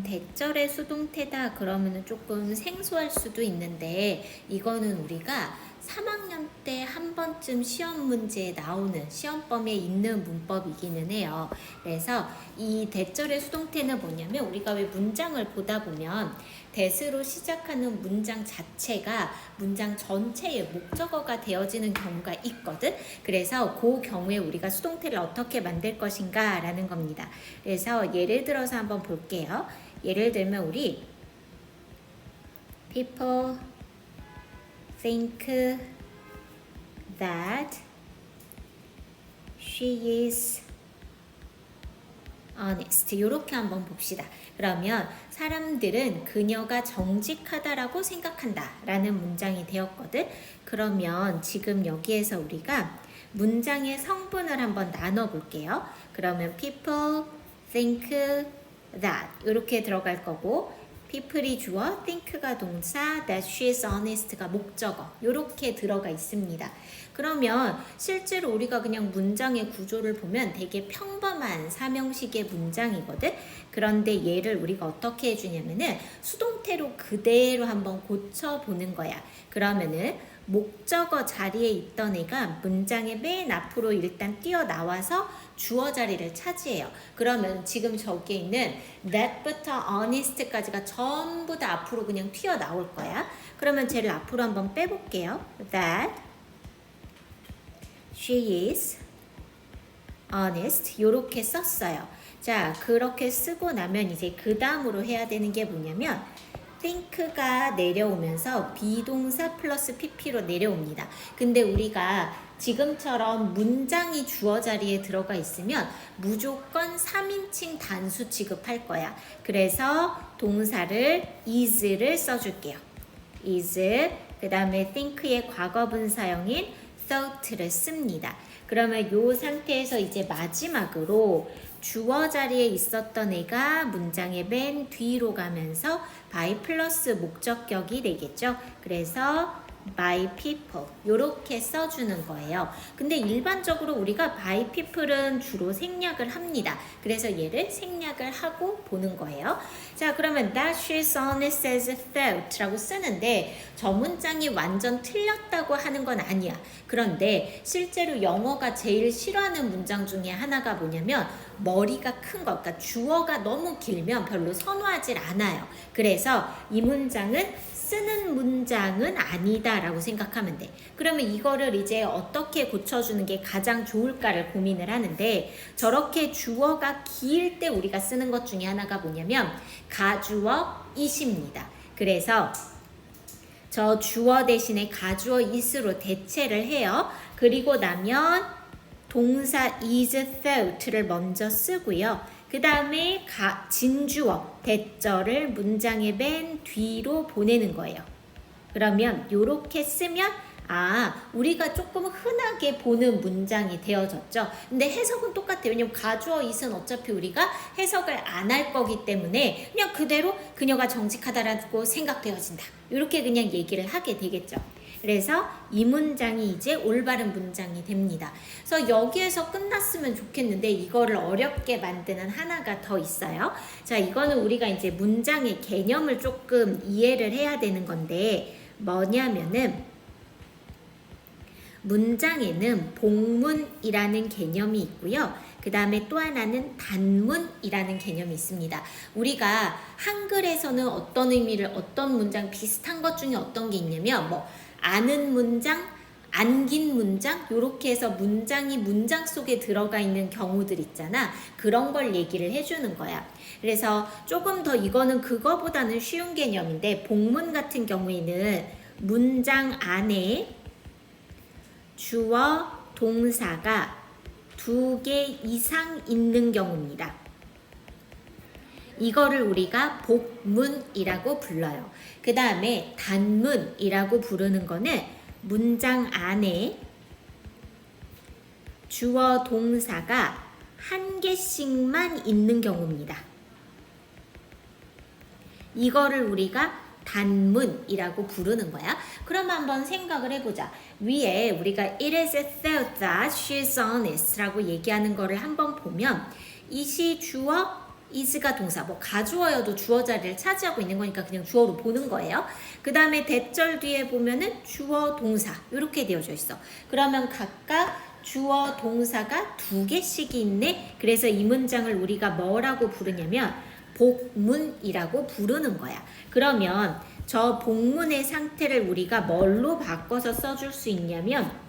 대절의 수동태다 그러면은 조금 생소할 수도 있는데 이거는 우리가 3학년 때 한 번쯤 시험 문제에 나오는 시험범위에 있는 문법이기는 해요. 그래서 이 대절의 수동태는 뭐냐면 우리가 왜 문장을 보다 보면 대스로 시작하는 문장 자체가 문장 전체의 목적어가 되어지는 경우가 있거든. 그래서 그 경우에 우리가 수동태를 어떻게 만들 것인가 라는 겁니다. 그래서 예를 들어서 한번 볼게요. 예를 들면 우리 people think that she is honest. 이렇게 한번 봅시다. 그러면 사람들은 그녀가 정직하다라고 생각한다 라는 문장이 되었거든. 그러면 지금 여기에서 우리가 문장의 성분을 한번 나눠 볼게요. 그러면 people think that 이렇게 들어갈 거고 people이 주어, think가 동사, that she is honest가 목적어 이렇게 들어가 있습니다. 그러면 실제로 우리가 그냥 문장의 구조를 보면 되게 평범한 사명식의 문장이거든. 그런데 얘를 우리가 어떻게 해주냐면은 수동태로 그대로 한번 고쳐보는 거야. 그러면은 목적어 자리에 있던 애가 문장의 맨 앞으로 일단 뛰어나와서 주어 자리를 차지해요. 그러면 지금 저기에 있는 that부터 honest까지가 전부 다 앞으로 그냥 튀어나올 거야. 그러면 쟤를 앞으로 한번 빼볼게요. that she is honest 이렇게 썼어요. 자, 그렇게 쓰고 나면 이제 그 다음으로 해야 되는 게 뭐냐면 think가 내려오면서 비동사 플러스 pp로 내려옵니다. 근데 우리가 지금처럼 문장이 주어 자리에 들어가 있으면 무조건 3인칭 단수 취급할 거야. 그래서 동사를 is를 써줄게요. is, 그 다음에 think의 과거분사형인 thought를 씁니다. 그러면 이 상태에서 이제 마지막으로 주어 자리에 있었던 애가 문장의 맨 뒤로 가면서 by 플러스 목적격이 되겠죠. 그래서 by people 이렇게 써주는 거예요. 근데 일반적으로 우리가 by people은 주로 생략을 합니다. 그래서 얘를 생략을 하고 보는 거예요. 자, 그러면 that she's honest as thought 라고 쓰는데 저 문장이 완전 틀렸다고 하는 건 아니야. 그런데 실제로 영어가 제일 싫어하는 문장 중에 하나가 뭐냐면 머리가 큰 거, 그러니까 주어가 너무 길면 별로 선호하질 않아요. 그래서 이 문장은 쓰는 문장은 아니다 라고 생각하면 돼. 그러면 이거를 이제 어떻게 고쳐주는 게 가장 좋을까를 고민을 하는데 저렇게 주어가 길 때 우리가 쓰는 것 중에 하나가 뭐냐면 가주어 it입니다. 그래서 저 주어 대신에 가주어 it으로 대체를 해요. 그리고 나면 동사 is thought를 먼저 쓰고요. 그 다음에 진주어, 대절을 문장의 맨 뒤로 보내는 거예요. 그러면 이렇게 쓰면 우리가 조금 흔하게 보는 문장이 되어졌죠. 근데 해석은 똑같아요. 왜냐면 가주어 it은 어차피 우리가 해석을 안 할 거기 때문에 그냥 그대로 그녀가 정직하다라고 생각되어진다. 이렇게 그냥 얘기를 하게 되겠죠. 그래서 이 문장이 이제 올바른 문장이 됩니다. 그래서 여기에서 끝났으면 좋겠는데 이거를 어렵게 만드는 하나가 더 있어요. 자, 이거는 우리가 이제 문장의 개념을 조금 이해를 해야 되는 건데 뭐냐면은 문장에는 복문이라는 개념이 있고요. 그 다음에 또 하나는 단문이라는 개념이 있습니다. 우리가 한글에서는 어떤 의미를 어떤 문장 비슷한 것 중에 어떤 게 있냐면 뭐 아는 문장, 안긴 문장 이렇게 해서 문장이 문장 속에 들어가 있는 경우들 있잖아. 그런 걸 얘기를 해주는 거야. 그래서 조금 더 이거는 그거보다는 쉬운 개념인데 복문 같은 경우에는 문장 안에 주어, 동사가 2개 이상 있는 경우입니다. 이거를 우리가 복문이라고 불러요. 그 다음에 단문이라고 부르는 거는 문장 안에 주어, 동사가 1개씩만 있는 경우입니다. 이거를 우리가 단문이라고 부르는 거야. 그럼 한번 생각을 해보자. 위에 우리가 it is thought that she's honest 라고 얘기하는 거를 한번 보면 it이 주어, is가 동사, 뭐 가주어여도 주어 자리를 차지하고 있는 거니까 그냥 주어로 보는 거예요. 그 다음에 대절 뒤에 보면은 주어 동사 이렇게 되어져 있어. 그러면 각각 주어 동사가 2개씩이 있네. 그래서 이 문장을 우리가 뭐라고 부르냐면 복문이라고 부르는 거야. 그러면 저 복문의 상태를 우리가 뭘로 바꿔서 써줄 수 있냐면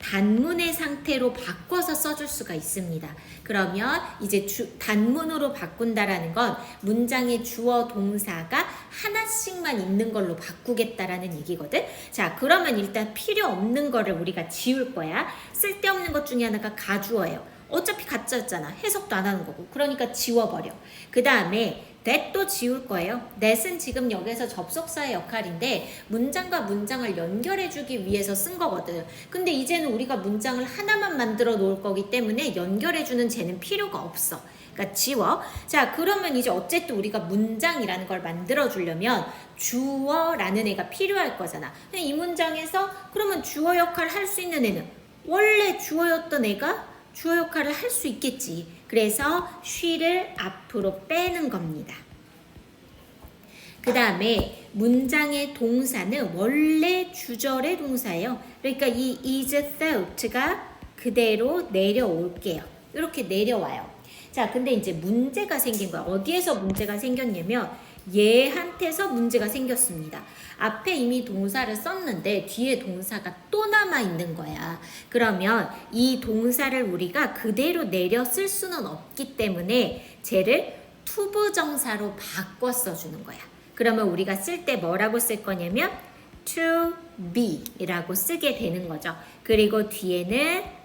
단문의 상태로 바꿔서 써줄 수가 있습니다. 그러면 이제 단문으로 바꾼다라는 건 문장의 주어 동사가 하나씩만 있는 걸로 바꾸겠다라는 얘기거든. 자, 그러면 일단 필요 없는 거를 우리가 지울 거야. 쓸데없는 것 중에 하나가 가주어예요. 어차피 가짜였잖아. 해석도 안 하는 거고. 그러니까 지워버려. 그 다음에 that도 지울 거예요. that은 지금 여기서 접속사의 역할인데 문장과 문장을 연결해주기 위해서 쓴 거거든. 근데 이제는 우리가 문장을 하나만 만들어 놓을 거기 때문에 연결해주는 쟤는 필요가 없어. 그러니까 지워. 자, 그러면 이제 어쨌든 우리가 문장이라는 걸 만들어 주려면 주어라는 애가 필요할 거잖아. 이 문장에서 그러면 주어 역할을 할 수 있는 애는 원래 주어였던 애가 주어 역할을 할 수 있겠지. 그래서 she를 앞으로 빼는 겁니다. 그 다음에 문장의 동사는 원래 주절의 동사예요. 그러니까 이 is thought가 그대로 내려올게요. 이렇게 내려와요. 자, 근데 이제 문제가 생긴 거야. 어디에서 문제가 생겼냐면 얘한테서 문제가 생겼습니다. 앞에 이미 동사를 썼는데 뒤에 동사가 또 남아 있는 거야. 그러면 이 동사를 우리가 그대로 내려 쓸 수는 없기 때문에 쟤를 투부정사로 바꿔 써주는 거야. 그러면 우리가 쓸 때 뭐라고 쓸 거냐면 to be 이라고 쓰게 되는 거죠. 그리고 뒤에는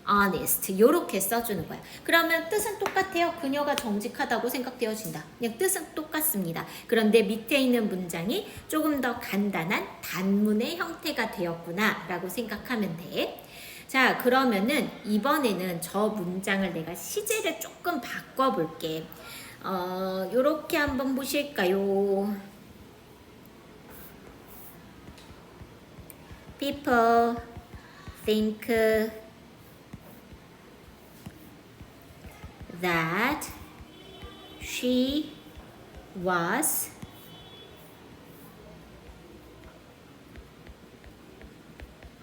honest 요렇게 써주는 거야. 그러면 뜻은 똑같아요. 그녀가 정직하다고 생각되어진다. 그냥 뜻은 똑같습니다. 그런데 밑에 있는 문장이 조금 더 간단한 단문의 형태가 되었구나 라고 생각하면 돼. 자, 그러면은 이번에는 저 문장을 내가 시제를 조금 바꿔볼게. 요렇게 한번 보실까요? People think that she was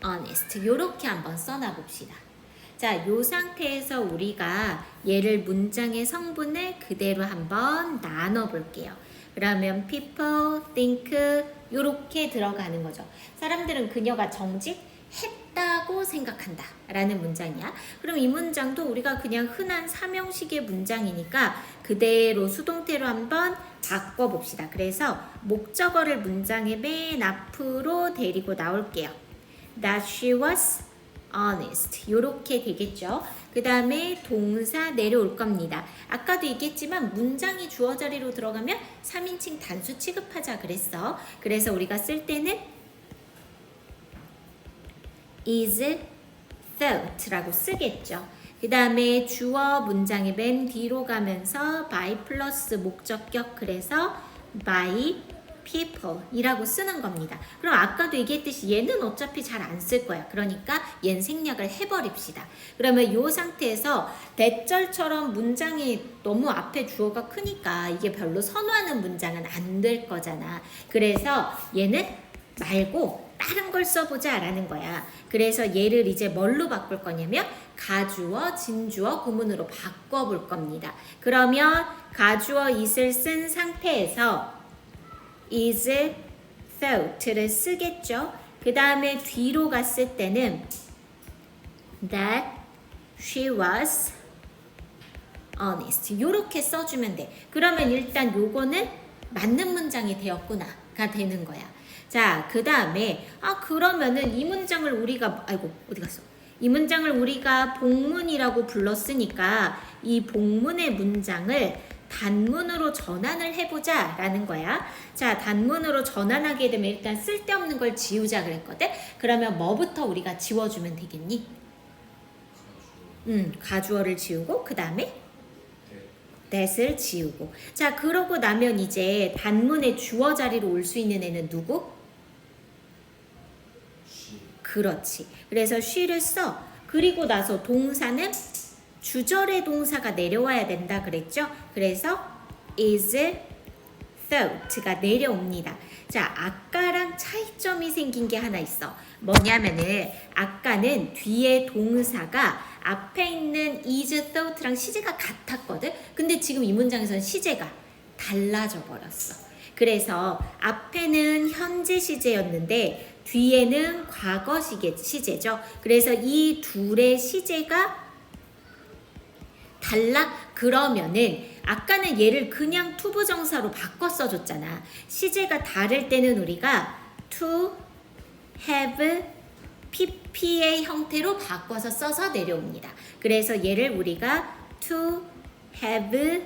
honest. 요렇게 한번 써놔 봅시다. 자, 요 상태에서 우리가 얘를 문장의 성분을 그대로 한번 나눠 볼게요. 그러면 people think 요렇게 들어가는 거죠. 사람들은 그녀가 정직했다고 생각한다 라는 문장이야. 그럼 이 문장도 우리가 그냥 흔한 삼형식의 문장이니까 그대로 수동태로 한번 바꿔봅시다. 그래서 목적어를 문장의 맨 앞으로 데리고 나올게요. That she was honest. 요렇게 되겠죠. 그 다음에 동사 내려올 겁니다. 아까도 얘기했지만 문장이 주어 자리로 들어가면 3인칭 단수 취급하자 그랬어. 그래서 우리가 쓸 때는 is thought라고 쓰겠죠. 그 다음에 주어 문장의 맨 뒤로 가면서 by 플러스 목적격 그래서 by people 이라고 쓰는 겁니다. 그럼 아까도 얘기했듯이 얘는 어차피 잘 안 쓸 거야. 그러니까 얘는 생략을 해버립시다. 그러면 이 상태에서 대절처럼 문장이 너무 앞에 주어가 크니까 이게 별로 선호하는 문장은 안 될 거잖아. 그래서 얘는 말고 다른 걸 써보자 라는 거야. 그래서 얘를 이제 뭘로 바꿀 거냐면 가주어, 진주어, 구문으로 바꿔볼 겁니다. 그러면 가주어 is를 쓴 상태에서 is thought를 쓰겠죠. 그 다음에 뒤로 갔을 때는 that she was honest 요렇게 써주면 돼. 그러면 일단 요거는 맞는 문장이 되었구나가 되는 거야. 자, 그 다음에 그러면은 이 문장을 우리가 어디 갔어? 이 문장을 우리가 복문이라고 불렀으니까 이 복문의 문장을 단문으로 전환을 해보자 라는 거야. 자, 단문으로 전환하게 되면 일단 쓸데없는 걸 지우자 그랬거든. 그러면 뭐부터 우리가 지워주면 되겠니? 가주어를 지우고 그 다음에 that을 지우고. 자, 그러고 나면 이제 단문의 주어 자리로 올 수 있는 애는 누구? 그렇지. 그래서 she를 써. 그리고 나서 동사는 주절의 동사가 내려와야 된다 그랬죠? 그래서 is thought가 내려옵니다. 자, 아까랑 차이점이 생긴 게 하나 있어. 뭐냐면은 아까는 뒤에 동사가 앞에 있는 is thought랑 시제가 같았거든. 근데 지금 이 문장에서는 시제가 달라져 버렸어. 그래서 앞에는 현재 시제였는데 뒤에는 과거 시제죠. 그래서 이 둘의 시제가 달라? 그러면은 아까는 얘를 그냥 투부정사로 바꿔 써줬잖아. 시제가 다를 때는 우리가 to, have, pp의 형태로 바꿔서 써서 내려옵니다. 그래서 얘를 우리가 to, have,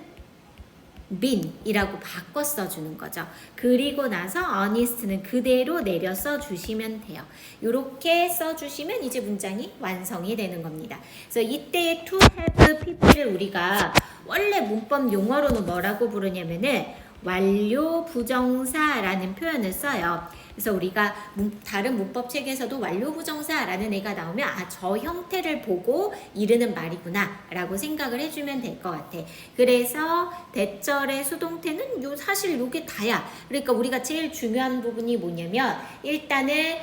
been 이라고 바꿔 써주는 거죠. 그리고 나서 honest는 그대로 내려 써주시면 돼요. 이렇게 써주시면 이제 문장이 완성이 되는 겁니다. 그래서 이때의 to have pp를 우리가 원래 문법 용어로는 뭐라고 부르냐면은 완료 부정사라는 표현을 써요. 그래서 우리가 다른 문법 책에서도 완료 부정사라는 애가 나오면 아, 저 형태를 보고 이르는 말이구나 라고 생각을 해주면 될 것 같아. 그래서 대절의 수동태는 사실 요게 다야. 그러니까 우리가 제일 중요한 부분이 뭐냐면 일단은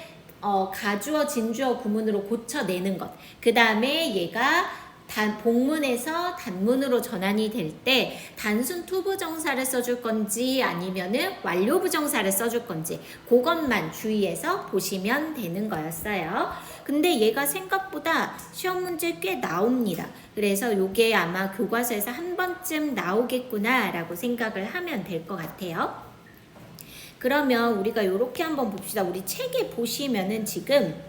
가주어, 진주어, 구문으로 고쳐내는 것. 그 다음에 얘가 복문에서 단문으로 전환이 될 때 단순 투부정사를 써줄 건지 아니면은 완료부정사를 써줄 건지 그것만 주의해서 보시면 되는 거였어요. 근데 얘가 생각보다 시험 문제 꽤 나옵니다. 그래서 요게 아마 교과서에서 한 번쯤 나오겠구나 라고 생각을 하면 될 것 같아요. 그러면 우리가 요렇게 한번 봅시다. 우리 책에 보시면은 지금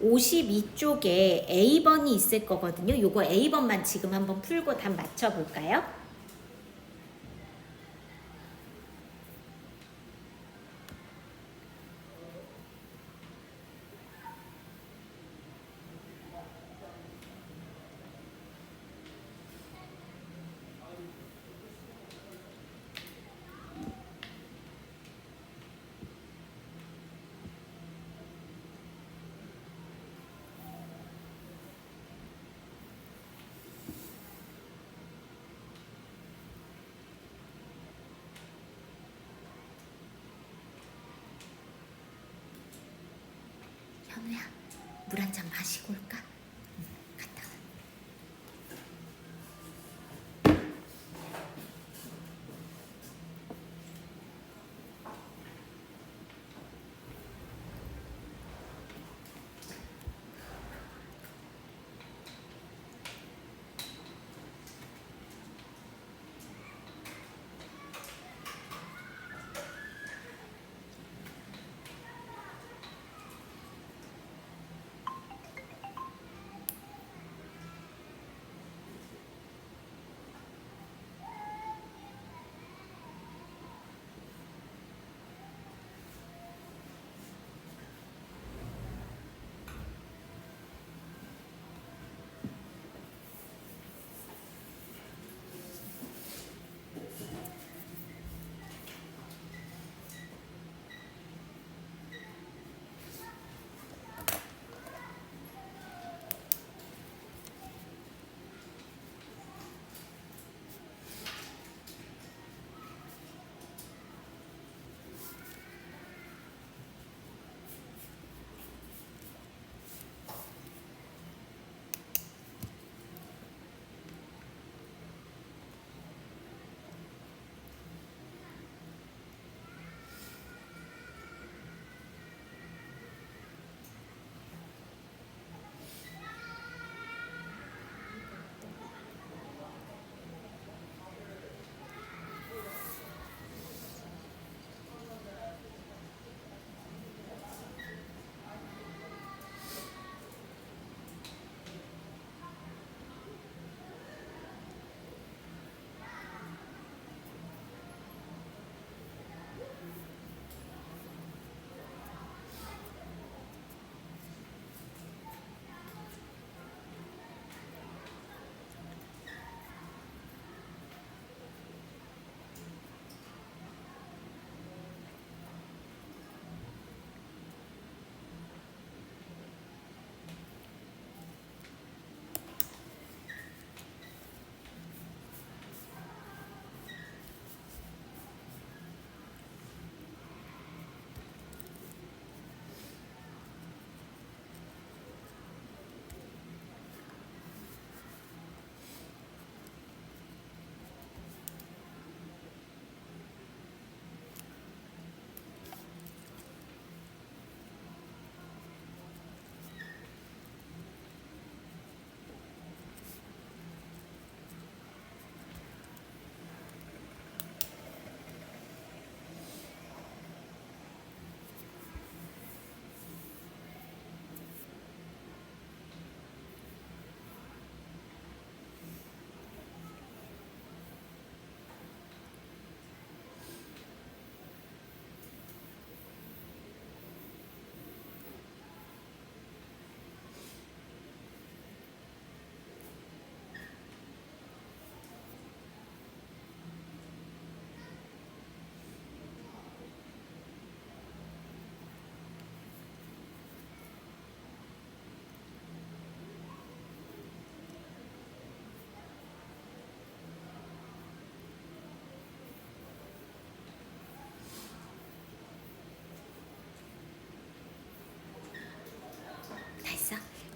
52쪽에 A번이 있을 거거든요. 요거 A번만 지금 한번 풀고 답 맞춰볼까요? 현우야, 물 한 잔 마시고 올까? 갔다 와.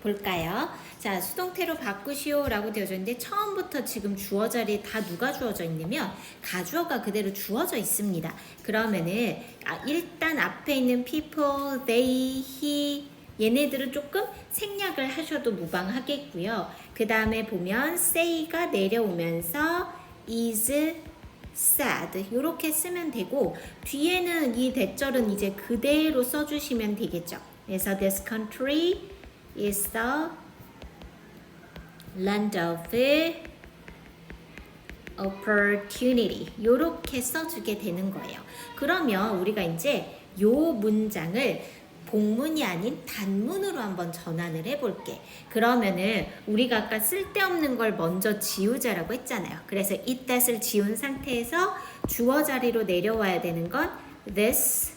볼까요? 자, 수동태로 바꾸시오 라고 되어져 있는데 처음부터 지금 주어 자리에 다 누가 주어져 있냐면 가주어가 그대로 주어져 있습니다. 그러면은 일단 앞에 있는 people, they, he 얘네들은 조금 생략을 하셔도 무방하겠고요. 그 다음에 보면 say가 내려오면서 is sad 이렇게 쓰면 되고 뒤에는 이 대절은 이제 그대로 써주시면 되겠죠. 그래서 this country is the land of opportunity 이렇게 써주게 되는 거예요. 그러면 우리가 이제 요 문장을 복문이 아닌 단문으로 한번 전환을 해볼게. 그러면은 우리가 아까 쓸데없는 걸 먼저 지우자라고 했잖아요. 그래서 it that을 지운 상태에서 주어 자리로 내려와야 되는 건 this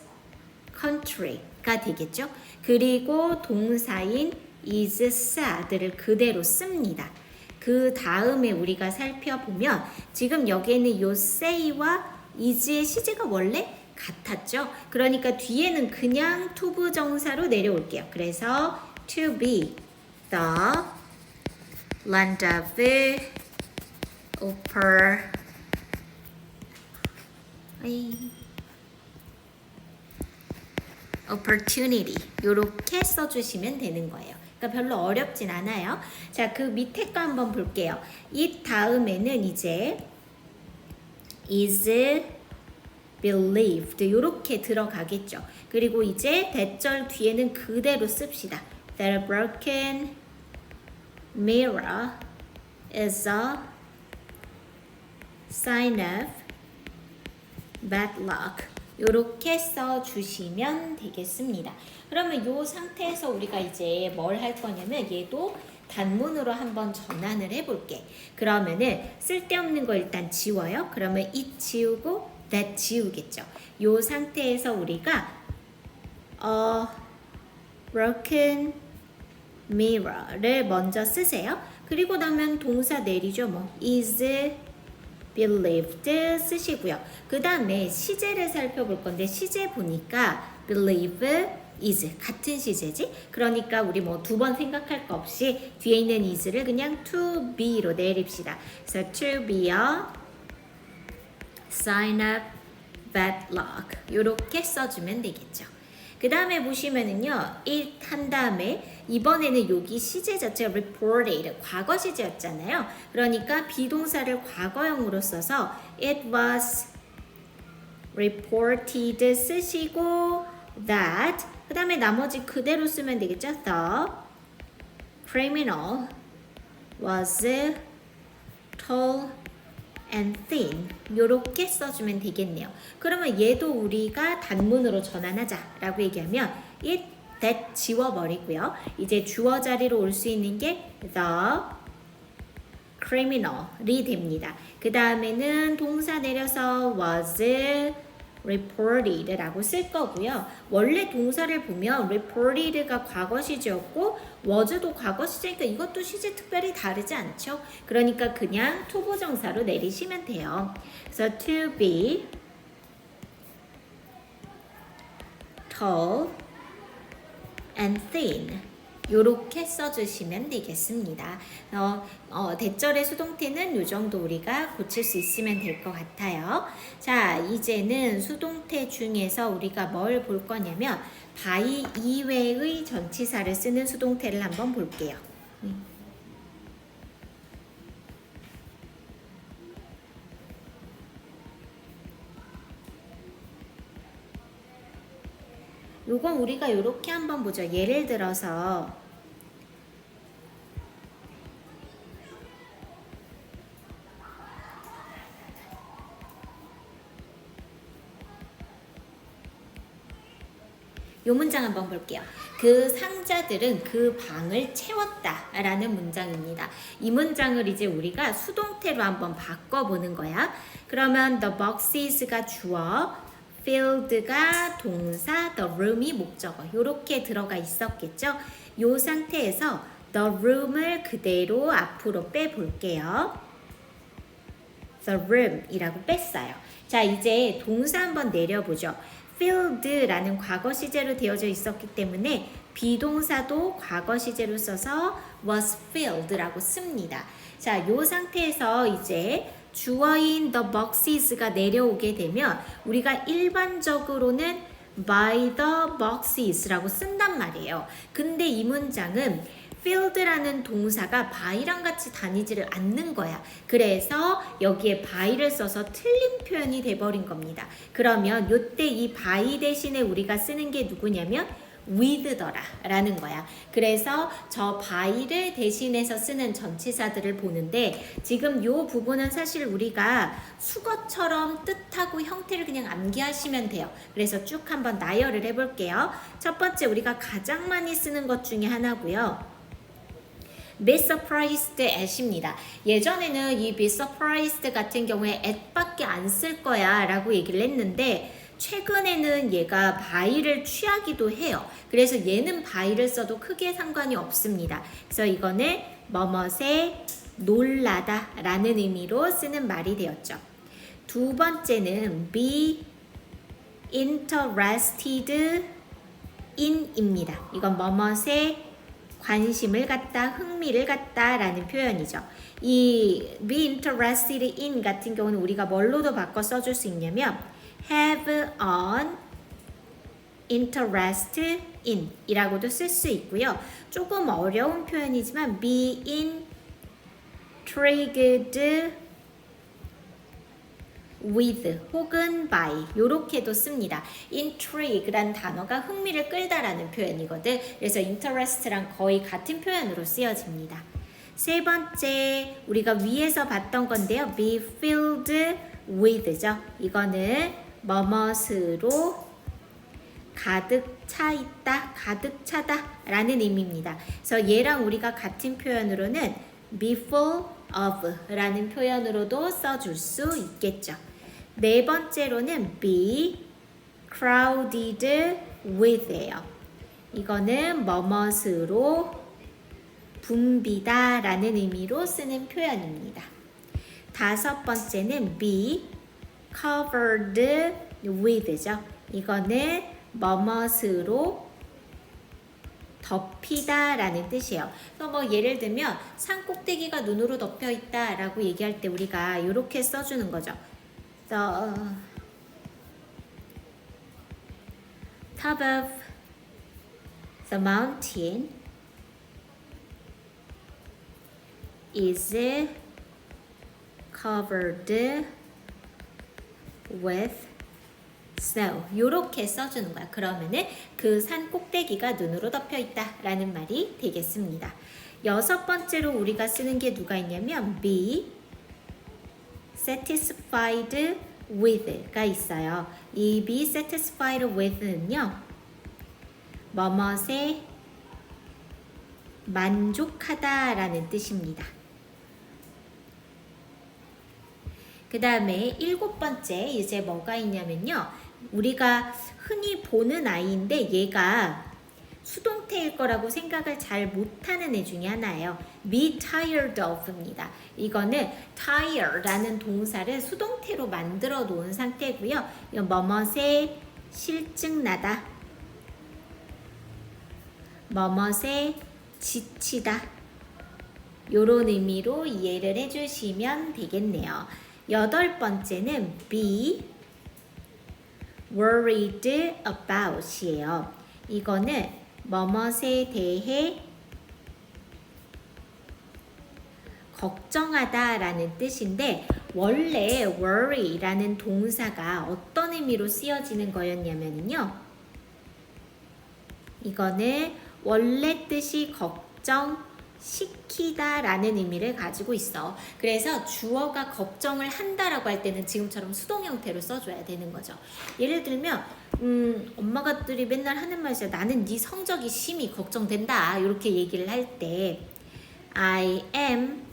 country가 되겠죠. 그리고 동사인 is sad를 그대로 씁니다. 그 다음에 우리가 살펴보면 지금 여기에는 요 say와 is의 시제가 원래 같았죠. 그러니까 뒤에는 그냥 to 부정사로 내려올게요. 그래서 to be the land of opportunity 이렇게 써주시면 되는 거예요. 그러니까 별로 어렵진 않아요. 자, 그 밑에 거 한번 볼게요. 이 다음에는 이제 is believed 이렇게 들어가겠죠. 그리고 이제 대절 뒤에는 그대로 씁시다. That broken mirror is a sign of bad luck. 이렇게 써주시면 되겠습니다. 그러면 이 상태에서 우리가 이제 뭘 할 거냐면 얘도 단문으로 한번 전환을 해볼게. 그러면은 쓸데없는 거 일단 지워요. 그러면 it 지우고 that 지우겠죠. 이 상태에서 우리가 broken mirror를 먼저 쓰세요. 그리고 나면 동사 내리죠. 뭐 is believed 쓰시고요. 그 다음에 시제를 살펴볼 건데 시제 보니까 believe is 같은 시제지. 그러니까 우리 뭐 두 번 생각할 거 없이 뒤에 있는 is를 그냥 to be로 내립시다. 그래서 to be a sign of bad luck 이렇게 써주면 되겠죠. 그 다음에 보시면은요, it 한 다음에 이번에는 여기 시제 자체가 reported 과거 시제였잖아요. 그러니까 비동사를 과거형으로 써서 it was reported 쓰시고 that 그 다음에 나머지 그대로 쓰면 되겠죠. The criminal was tall and thin 이렇게 써주면 되겠네요. 그러면 얘도 우리가 단문으로 전환하자 라고 얘기하면 it, that 지워버리고요. 이제 주어 자리로 올 수 있는 게 the criminal이 됩니다. 그 다음에는 동사 내려서 was reported 라고 쓸 거고요. 원래 동사를 보면 reported가 과거 시제였고 was도 과거 시제니까 이것도 시제 특별히 다르지 않죠. 그러니까 그냥 to 부정사로 내리시면 돼요. 그래서 to be tall and thin 요렇게 써주시면 되겠습니다. 대절의 수동태는 요 정도 우리가 고칠 수 있으면 될 것 같아요. 자, 이제는 수동태 중에서 우리가 뭘 볼 거냐면 by 이외의 전치사를 쓰는 수동태를 한번 볼게요. 요건 우리가 요렇게 한번 보죠. 예를 들어서 요 문장 한번 볼게요. 그 상자들은 그 방을 채웠다 라는 문장입니다. 이 문장을 이제 우리가 수동태로 한번 바꿔보는 거야. 그러면 the boxes가 주어, filled가 동사, the room이 목적어 요렇게 들어가 있었겠죠. 요 상태에서 the room을 그대로 앞으로 빼볼게요. the room 이라고 뺐어요. 자, 이제 동사 한번 내려보죠. filled라는 과거 시제로 되어져 있었기 때문에 비동사도 과거 시제로 써서 was filled라고 씁니다. 자, 이 상태에서 이제 주어인 the boxes가 내려오게 되면 우리가 일반적으로는 by the boxes라고 쓴단 말이에요. 근데 이 문장은 filled라는 동사가 by랑 같이 다니지를 않는 거야. 그래서 여기에 by를 써서 틀린 표현이 돼버린 겁니다. 그러면 이때 이 by 대신에 우리가 쓰는 게 누구냐면 with더라 라는 거야. 그래서 저 by를 대신해서 쓰는 전치사들을 보는데 지금 이 부분은 사실 우리가 수거처럼 뜻하고 형태를 그냥 암기하시면 돼요. 그래서 쭉 한번 나열을 해볼게요. 첫 번째 우리가 가장 많이 쓰는 것 중에 하나고요. be surprised at입니다. 예전에는 이 be surprised 같은 경우에 at밖에 안 쓸 거야 라고 얘기를 했는데 최근에는 얘가 by를 취하기도 해요. 그래서 얘는 by를 써도 크게 상관이 없습니다. 그래서 이거는 뭐뭇에 놀라다 라는 의미로 쓰는 말이 되었죠. 두 번째는 be interested in 입니다. 이건 뭐뭇에 관심을 갖다, 흥미를 갖다 라는 표현이죠. 이 be interested in 같은 경우는 우리가 뭘로도 바꿔 써줄 수 있냐면 have an interest in 이라고도 쓸 수 있고요. 조금 어려운 표현이지만 be intrigued with 혹은 by 요렇게도 씁니다. intrigue란 단어가 흥미를 끌다라는 표현이거든. 그래서 interest랑 거의 같은 표현으로 쓰여집니다. 세 번째 우리가 위에서 봤던 건데요. be filled with죠. 이거는 뭐뭇으로 가득 차 있다, 가득 차다 라는 의미입니다. 그래서 얘랑 우리가 같은 표현으로는 be full of 라는 표현으로도 써줄 수 있겠죠. 네 번째로는 be crowded with 예요. 이거는 뭐뭇으로 붐비다 라는 의미로 쓰는 표현입니다. 다섯 번째는 be covered with죠. 이거는 뭐뭇으로 덮이다 라는 뜻이에요. 그래서 뭐 예를 들면 산 꼭대기가 눈으로 덮여 있다 라고 얘기할 때 우리가 이렇게 써주는 거죠. The top of the mountain is covered with snow. 요렇게 써주는 거야. 그러면은 그 산 꼭대기가 눈으로 덮여 있다 라는 말이 되겠습니다. 여섯 번째로 우리가 쓰는 게 누가 있냐면 be satisfied with가 있어요. 이 be satisfied with는요. 뭐뭇에 만족하다 라는 뜻입니다. 그 다음에 일곱 번째 이제 뭐가 있냐면요. 우리가 흔히 보는 아이인데 얘가 수동태일 거라고 생각을 잘 못하는 애 중에 하나예요. be tired of입니다. 이거는 tire라는 동사를 수동태로 만들어 놓은 상태고요. 이건 뭐뭇에 실증나다, 뭐뭇에 지치다 요런 의미로 이해를 해주시면 되겠네요. 여덟 번째는 be worried about 이에요. 이거는 뭐뭇에 대해 걱정하다 라는 뜻인데 원래 worry라는 동사가 어떤 의미로 쓰여지는 거였냐면요. 이거는 원래 뜻이 걱정시키다 라는 의미를 가지고 있어. 그래서 주어가 걱정을 한다라고 할 때는 지금처럼 수동 형태로 써줘야 되는 거죠. 예를 들면 엄마가들이 맨날 하는 말이죠. 나는 네 성적이 심히 걱정된다. 이렇게 얘기를 할 때 I am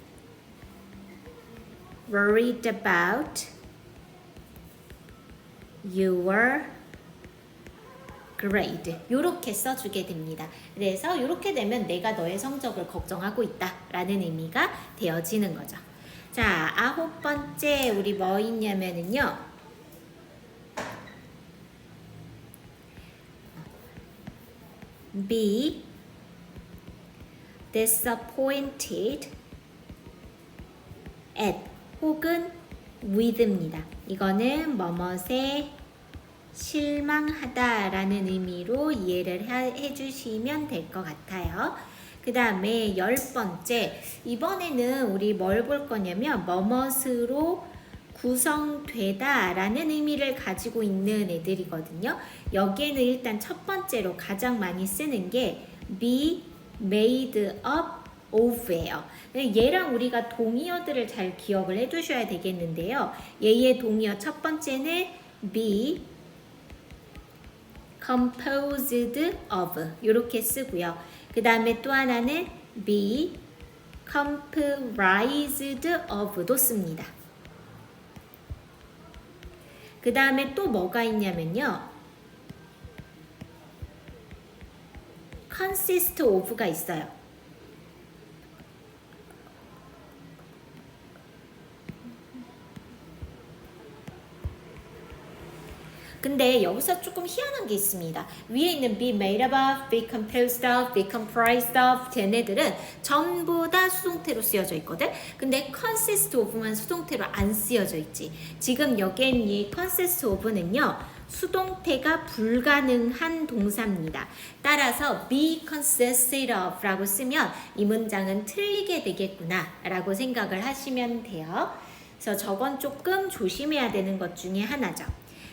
worried about your grade. 이렇게 써주게 됩니다. 그래서 이렇게 되면 내가 너의 성적을 걱정하고 있다 라는 의미가 되어지는 거죠. 자, 아홉 번째 우리 뭐 있냐면은요. be disappointed at 혹은 with입니다. 이거는 뭐뭇에 실망하다라는 의미로 이해를 해주시면 될 것 같아요. 그 다음에 10번째, 이번에는 우리 뭘 볼 거냐면 뭐뭇으로 구성되다 라는 의미를 가지고 있는 애들이거든요. 여기에는 일단 첫 번째로 가장 많이 쓰는 게 be made up of예요. 얘랑 우리가 동의어들을 잘 기억을 해 두셔야 되겠는데요. 얘의 동의어 첫 번째는 be composed of 이렇게 쓰고요. 그 다음에 또 하나는 be comprised of도 씁니다. 그 다음에 또 뭐가 있냐면요. consist of가 있어요. 근데 여기서 조금 희한한 게 있습니다. 위에 있는 be made up of, be composed of, be comprised of 쟤네들은 전부 다 수동태로 쓰여져 있거든. 근데 consist of만 수동태로 안 쓰여져 있지. 지금 여기에 있는 이 consist of는요. 수동태가 불가능한 동사입니다. 따라서 be consisted of 라고 쓰면 이 문장은 틀리게 되겠구나 라고 생각을 하시면 돼요. 그래서 저건 조금 조심해야 되는 것 중에 하나죠.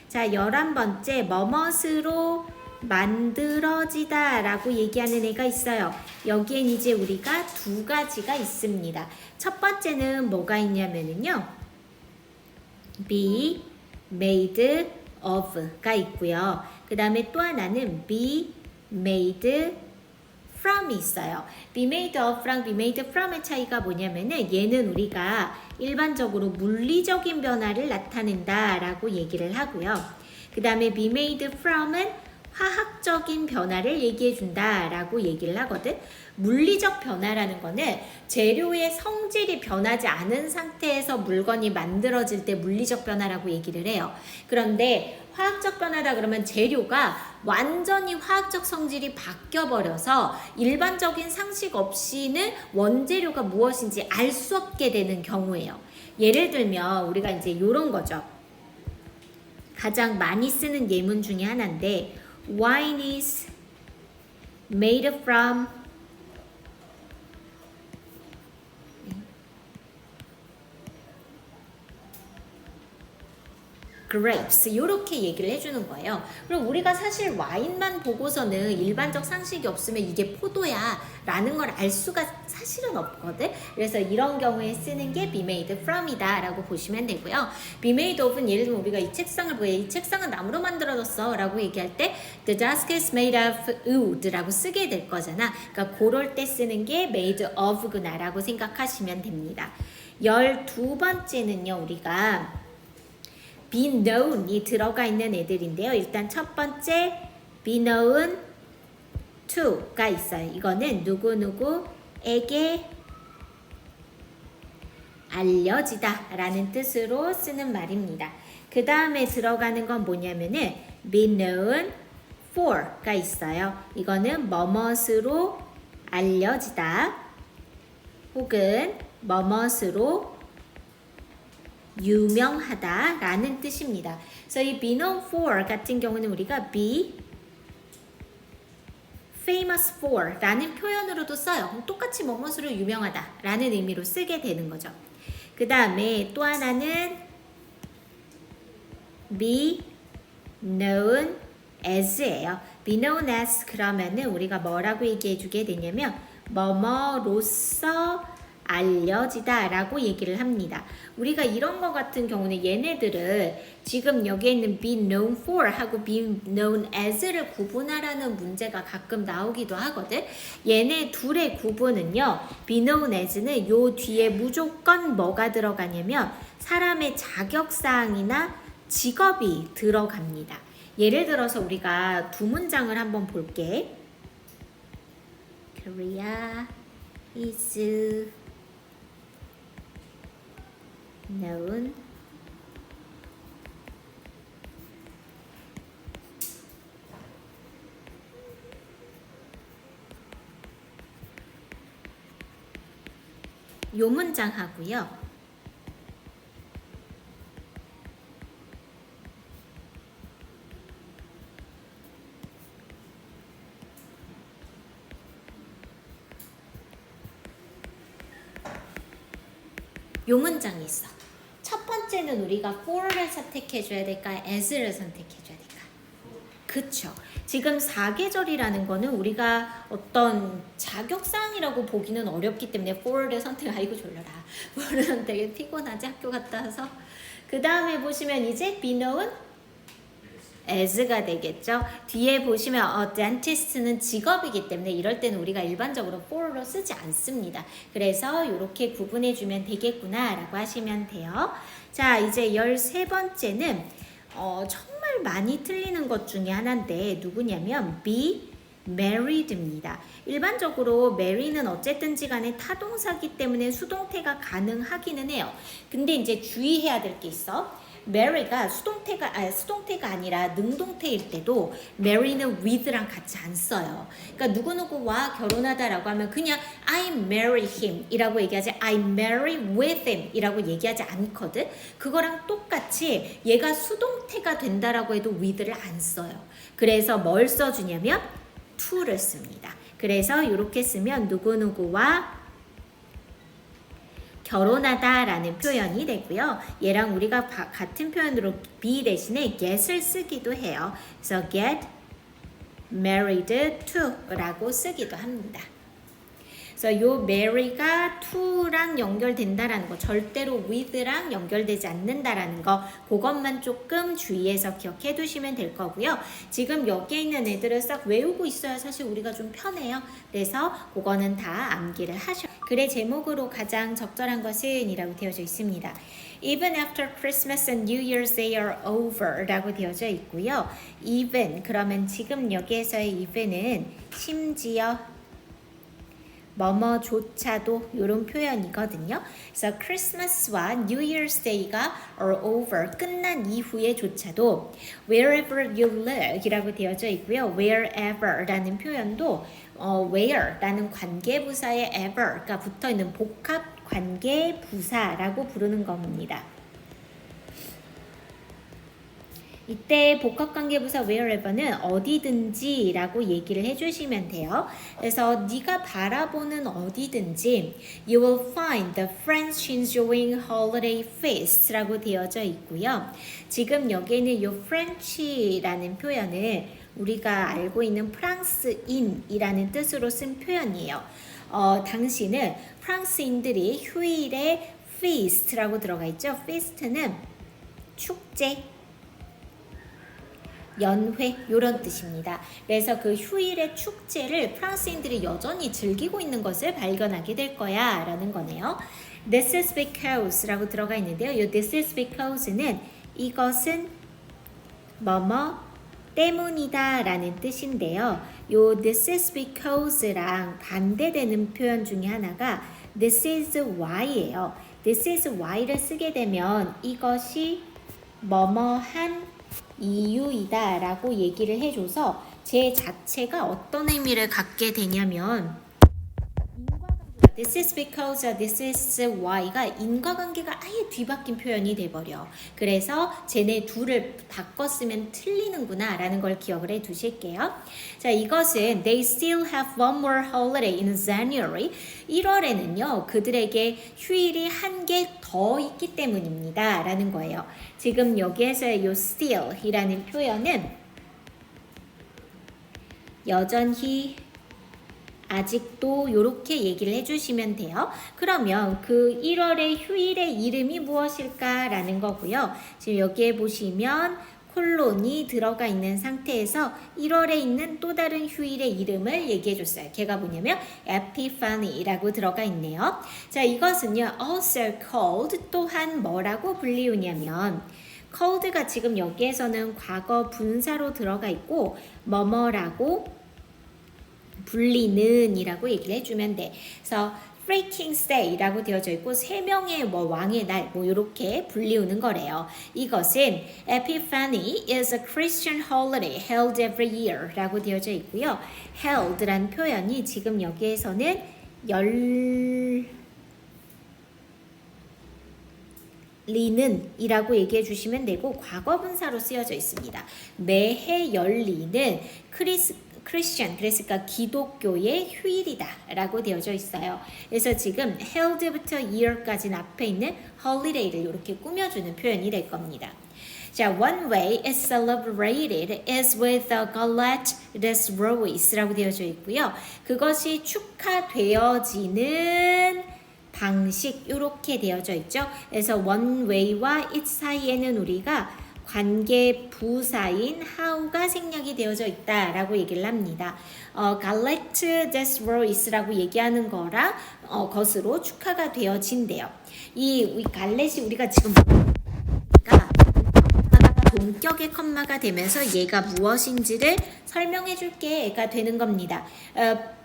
자, 11번째 뭐뭇으로 만들어지다 라고 얘기하는 애가 있어요. 여기엔 이제 우리가 두 가지가 있습니다. 첫 번째는 뭐가 있냐면요. be made of가 있고요. 그 다음에 또 하나는 be made from이 있어요. be made of랑 be made from의 차이가 뭐냐면은 얘는 우리가 일반적으로 물리적인 변화를 나타낸다 라고 얘기를 하고요. 그 다음에 be made from은 화학적인 변화를 얘기해 준다 라고 얘기를 하거든. 물리적 변화라는 거는 재료의 성질이 변하지 않은 상태에서 물건이 만들어질 때 물리적 변화라고 얘기를 해요. 그런데 화학적 변화다 그러면 재료가 완전히 화학적 성질이 바뀌어버려서 일반적인 상식 없이는 원재료가 무엇인지 알 수 없게 되는 경우예요. 예를 들면 우리가 이제 이런 거죠. 가장 많이 쓰는 예문 중에 하나인데 Wine is made from grapes 이렇게 얘기를 해주는 거예요. 그럼 우리가 사실 와인만 보고서는 일반적 상식이 없으면 이게 포도야 라는 걸 알 수가 사실은 없거든. 그래서 이런 경우에 쓰는 게 be made from이다 라고 보시면 되고요. be made of는 예를 들면 우리가 이 책상을 보여 이 책상은 나무로 만들어졌어 라고 얘기할 때 the desk is made of wood 라고 쓰게 될 거잖아. 그러니까 그럴 때 쓰는 게 made of구나 라고 생각하시면 됩니다. 12번째는요 우리가 be known이 들어가 있는 애들인데요. 일단 첫 번째 be known to가 있어요. 이거는 누구누구에게 알려지다 라는 뜻으로 쓰는 말입니다. 그 다음에 들어가는 건 뭐냐면은 be known for가 있어요. 이거는 뭐뭇으로 알려지다 혹은 뭐뭇으로 유명하다 라는 뜻입니다. 그래서 이 be known for 같은 경우는 우리가 be famous for 라는 표현으로도 써요. 똑같이 뭐뭇으로 유명하다 라는 의미로 쓰게 되는 거죠. 그 다음에 또 하나는 be known as예요. be known as 그러면은 우리가 뭐라고 얘기해 주게 되냐면 뭐뭐로써 알려지다 라고 얘기를 합니다. 우리가 이런 거 같은 경우는 얘네들을 지금 여기에 있는 be known for 하고 be known as를 구분하라는 문제가 가끔 나오기도 하거든. 얘네 둘의 구분은요. be known as는 요 뒤에 무조건 뭐가 들어가냐면 사람의 자격사항이나 직업이 들어갑니다. 예를 들어서 우리가 두 문장을 한번 볼게. Korea is known 요 문장 하고요. 요 문장이 있어. 첫 번째는 우리가 for를 선택해줘야 될까? as를 선택해줘야 될까? 그쵸. 지금 사계절이라는 거는 우리가 어떤 자격사항이라고 보기는 어렵기 때문에 for를 선택, 아이고 졸려라. for는 되게 피곤하지, 학교 갔다 와서. 그 다음에 보시면 이제 be known as가 되겠죠. 뒤에 보시면 dentist는 직업이기 때문에 이럴 때는 우리가 일반적으로 for로 쓰지 않습니다. 그래서 이렇게 구분해주면 되겠구나 라고 하시면 돼요. 자, 이제 13번째는 정말 많이 틀리는 것 중에 하나인데 누구냐면 be married입니다. 일반적으로 marry는 어쨌든지 간에 타동사기 때문에 수동태가 가능하기는 해요. 근데 이제 주의해야 될 게 있어. marry가 수동태가 아니라 능동태일 때도 marry는 with랑 같이 안 써요. 그러니까 누구누구와 결혼하다라고 하면 그냥 I marry him 이라고 얘기하지 I marry with him 이라고 얘기하지 않거든. 그거랑 똑같이 얘가 수동태가 된다라고 해도 with를 안 써요. 그래서 뭘 써주냐면 to를 씁니다. 그래서 이렇게 쓰면 누구누구와 결혼하다 라는 표현이 되고요. 얘랑 우리가 같은 표현으로 be 대신에 get을 쓰기도 해요. 그래서 get married to 라고 쓰기도 합니다. 그래서 요 marry가 to랑 연결된다라는 거, 절대로 with랑 연결되지 않는다라는 거, 그것만 조금 주의해서 기억해 두시면 될 거고요. 지금 여기에 있는 애들을 싹 외우고 있어야 사실 우리가 좀 편해요. 그래서 그거는 다 암기를 하셔. 글의 제목으로 가장 적절한 것은 이라고 되어져 있습니다. Even after Christmas and New Year's Day are over 라고 되어져 있고요. Even, 그러면 지금 여기에서의 even은 심지어 뭐뭐조차도 이런 표현이거든요. 그래서 크리스마스와 New Year's Day가 are over, 끝난 이후에조차도 wherever you live 이라고 되어져 있고요. wherever 라는 표현도 where 라는 관계부사에 ever가 붙어있는 복합 관계부사라고 부르는 겁니다. 이때 복합관계부사 wherever는 어디든지 라고 얘기를 해주시면 돼요. 그래서 네가 바라보는 어디든지 You will find the French enjoying holiday feast 라고 되어져 있고요. 지금 여기에는 이 French라는 표현을 우리가 알고 있는 프랑스인이라는 뜻으로 쓴 표현이에요. 당시는 프랑스인들이 휴일에 feast라고 들어가 있죠. feast는 축제, 연회 이런 뜻입니다. 그래서 그 휴일의 축제를 프랑스인들이 여전히 즐기고 있는 것을 발견하게 될 거야 라는 거네요. This is because 라고 들어가 있는데요. 이 this is because는 이것은 뭐뭐 때문이다 라는 뜻인데요. 요 this is because랑 반대되는 표현 중에 하나가 this is why예요. this is why를 쓰게 되면 이것이 뭐뭐한 이유이다 라고 얘기를 해줘서 제 자체가 어떤 의미를 갖게 되냐면 This is because this is why가 인과관계가 아예 뒤바뀐 표현이 돼버려. 그래서 쟤네 둘을 바꿨으면 틀리는구나 라는 걸 기억을 해 두실게요. 자, 이것은 They still have one more holiday in January. 1월에는요 그들에게 휴일이 한 개 더 있기 때문입니다 라는 거예요. 지금 여기에서의 요 still 이라는 표현은 여전히 아직도 이렇게 얘기를 해주시면 돼요. 그러면 그 1월의 휴일의 이름이 무엇일까 라는 거고요. 지금 여기에 보시면 콜론이 들어가 있는 상태에서 1월에 있는 또 다른 휴일의 이름을 얘기해 줬어요. 걔가 뭐냐면 Epiphany라고 들어가 있네요. 자, 이것은요 also called 또한 뭐라고 불리우냐면 called가 지금 여기에서는 과거 분사로 들어가 있고 뭐뭐라고 불리는 이라고 얘기를 해주면 돼. 그래서 Freaking Day라고 되어져 있고 세 명의 왕의 날 이렇게 불리우는 거래요. 이것은 Epiphany is a Christian holiday held every year 라고 되어져 있고요. held란 표현이 지금 여기에서는 열리는 이라고 얘기해 주시면 되고 과거분사로 쓰여져 있습니다. 매해 열리는 크리스천, 그래서 기독교의 휴일이다 라고 되어져 있어요. 그래서 지금 held부터 year까지는 앞에 있는 holiday를 이렇게 꾸며주는 표현이 될 겁니다. 자, one way it's celebrated is with a galette des rois 라고 되어져 있고요. 그것이 축하되어지는 방식 이렇게 되어져 있죠. 그래서 one way와 it 사이에는 우리가 관계 부사인 how가 생략이 되어져 있다라고 얘기를 합니다. galette des rois라고 얘기하는 거라 것으로 축하가 되어진대요. 이 갈렛이 우리가 지금 동격의 컴마가 되면서 얘가 무엇인지를 설명해 줄게가 되는 겁니다.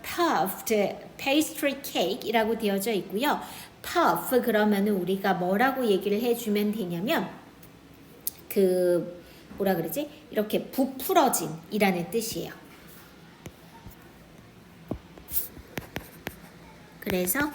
puffed pastry cake이라고 되어져 있고요. puff 그러면은 우리가 뭐라고 얘기를 해주면 되냐면 뭐라 그러지? 이렇게 부풀어진 이라는 뜻이에요. 그래서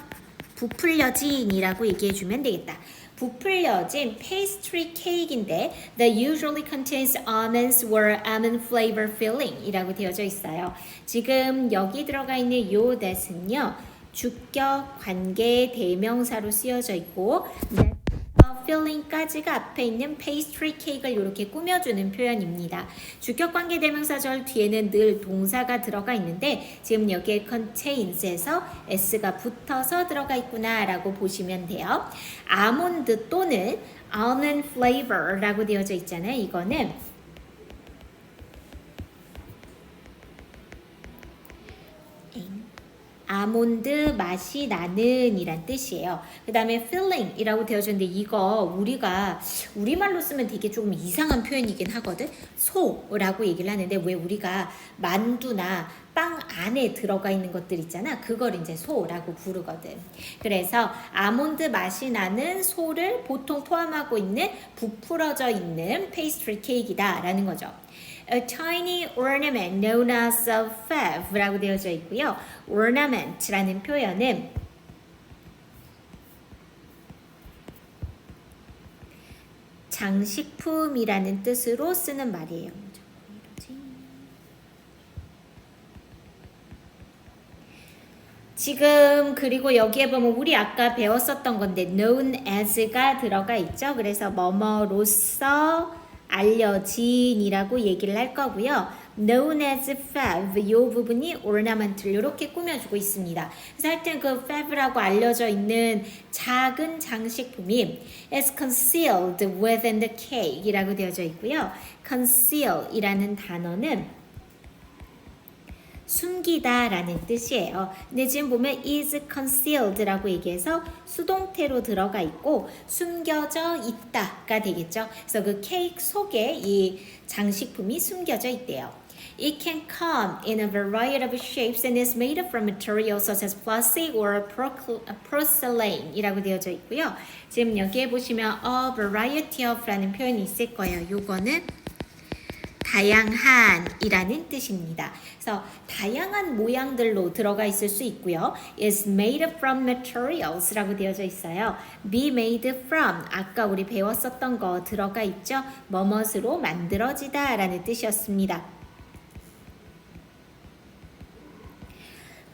부풀려진이라고 얘기해주면 되겠다. 부풀려진 pastry cake인데 that usually contains almonds or almond flavor filling 이라고 되어져 있어요. 지금 여기 들어가 있는 요 that은요. 주격 관계 대명사로 쓰여져 있고 filling까지가 앞에 있는 pastry cake을 이렇게 꾸며주는 표현입니다. 주격 관계 대명사절 뒤에는 늘 동사가 들어가 있는데 지금 여기에 contains에서 s가 붙어서 들어가 있구나 라고 보시면 돼요. 아몬드 또는 almond flavor라고 되어져 있잖아요. 이거는 아몬드 맛이 나는 이란 뜻이에요. 그 다음에 filling 이라고 되어져 있는데 이거 우리가 우리말로 쓰면 되게 조금 이상한 표현이긴 하거든. 소라고 얘기를 하는데 왜 우리가 만두나 빵 안에 들어가 있는 것들 있잖아. 그걸 이제 소라고 부르거든. 그래서 아몬드 맛이 나는 소를 보통 포함하고 있는 부풀어져 있는 페이스트리 케이크이다 라는 거죠. A tiny ornament known as a fève라고 되어져 있고요. ornament라는 표현은 장식품이라는 뜻으로 쓰는 말이에요. 지금 그리고 여기에 보면 우리 아까 배웠었던 건데 known as가 들어가 있죠. 그래서 뭐뭐로써 알려진이라고 얘기를 할 거고요. known as fève 이 부분이 ornament를 이렇게 꾸며주고 있습니다. 그래서 하여튼 그 fève라고 알려져 있는 작은 장식품이 is concealed within the cake 이라고 되어져 있고요. conceal 이라는 단어는 숨기다 라는 뜻이에요. 근데 지금 보면 is concealed라고 얘기해서 수동태로 들어가 있고 숨겨져 있다가 되겠죠. 그래서 그 케이크 속에 이 장식품이 숨겨져 있대요. It can come in a variety of shapes and is made from materials such as plastic or porcelain 이라고 되어져 있고요. 지금 여기에 보시면 a variety of 라는 표현이 있을 거예요. 요거는 다양한이라는 뜻입니다. 그래서 다양한 모양들로 들어가 있을 수 있고요. is made from materials라고 되어져 있어요. be made from 아까 우리 배웠었던 거 들어가 있죠. 뭐뭇으로 만들어지다 라는 뜻이었습니다.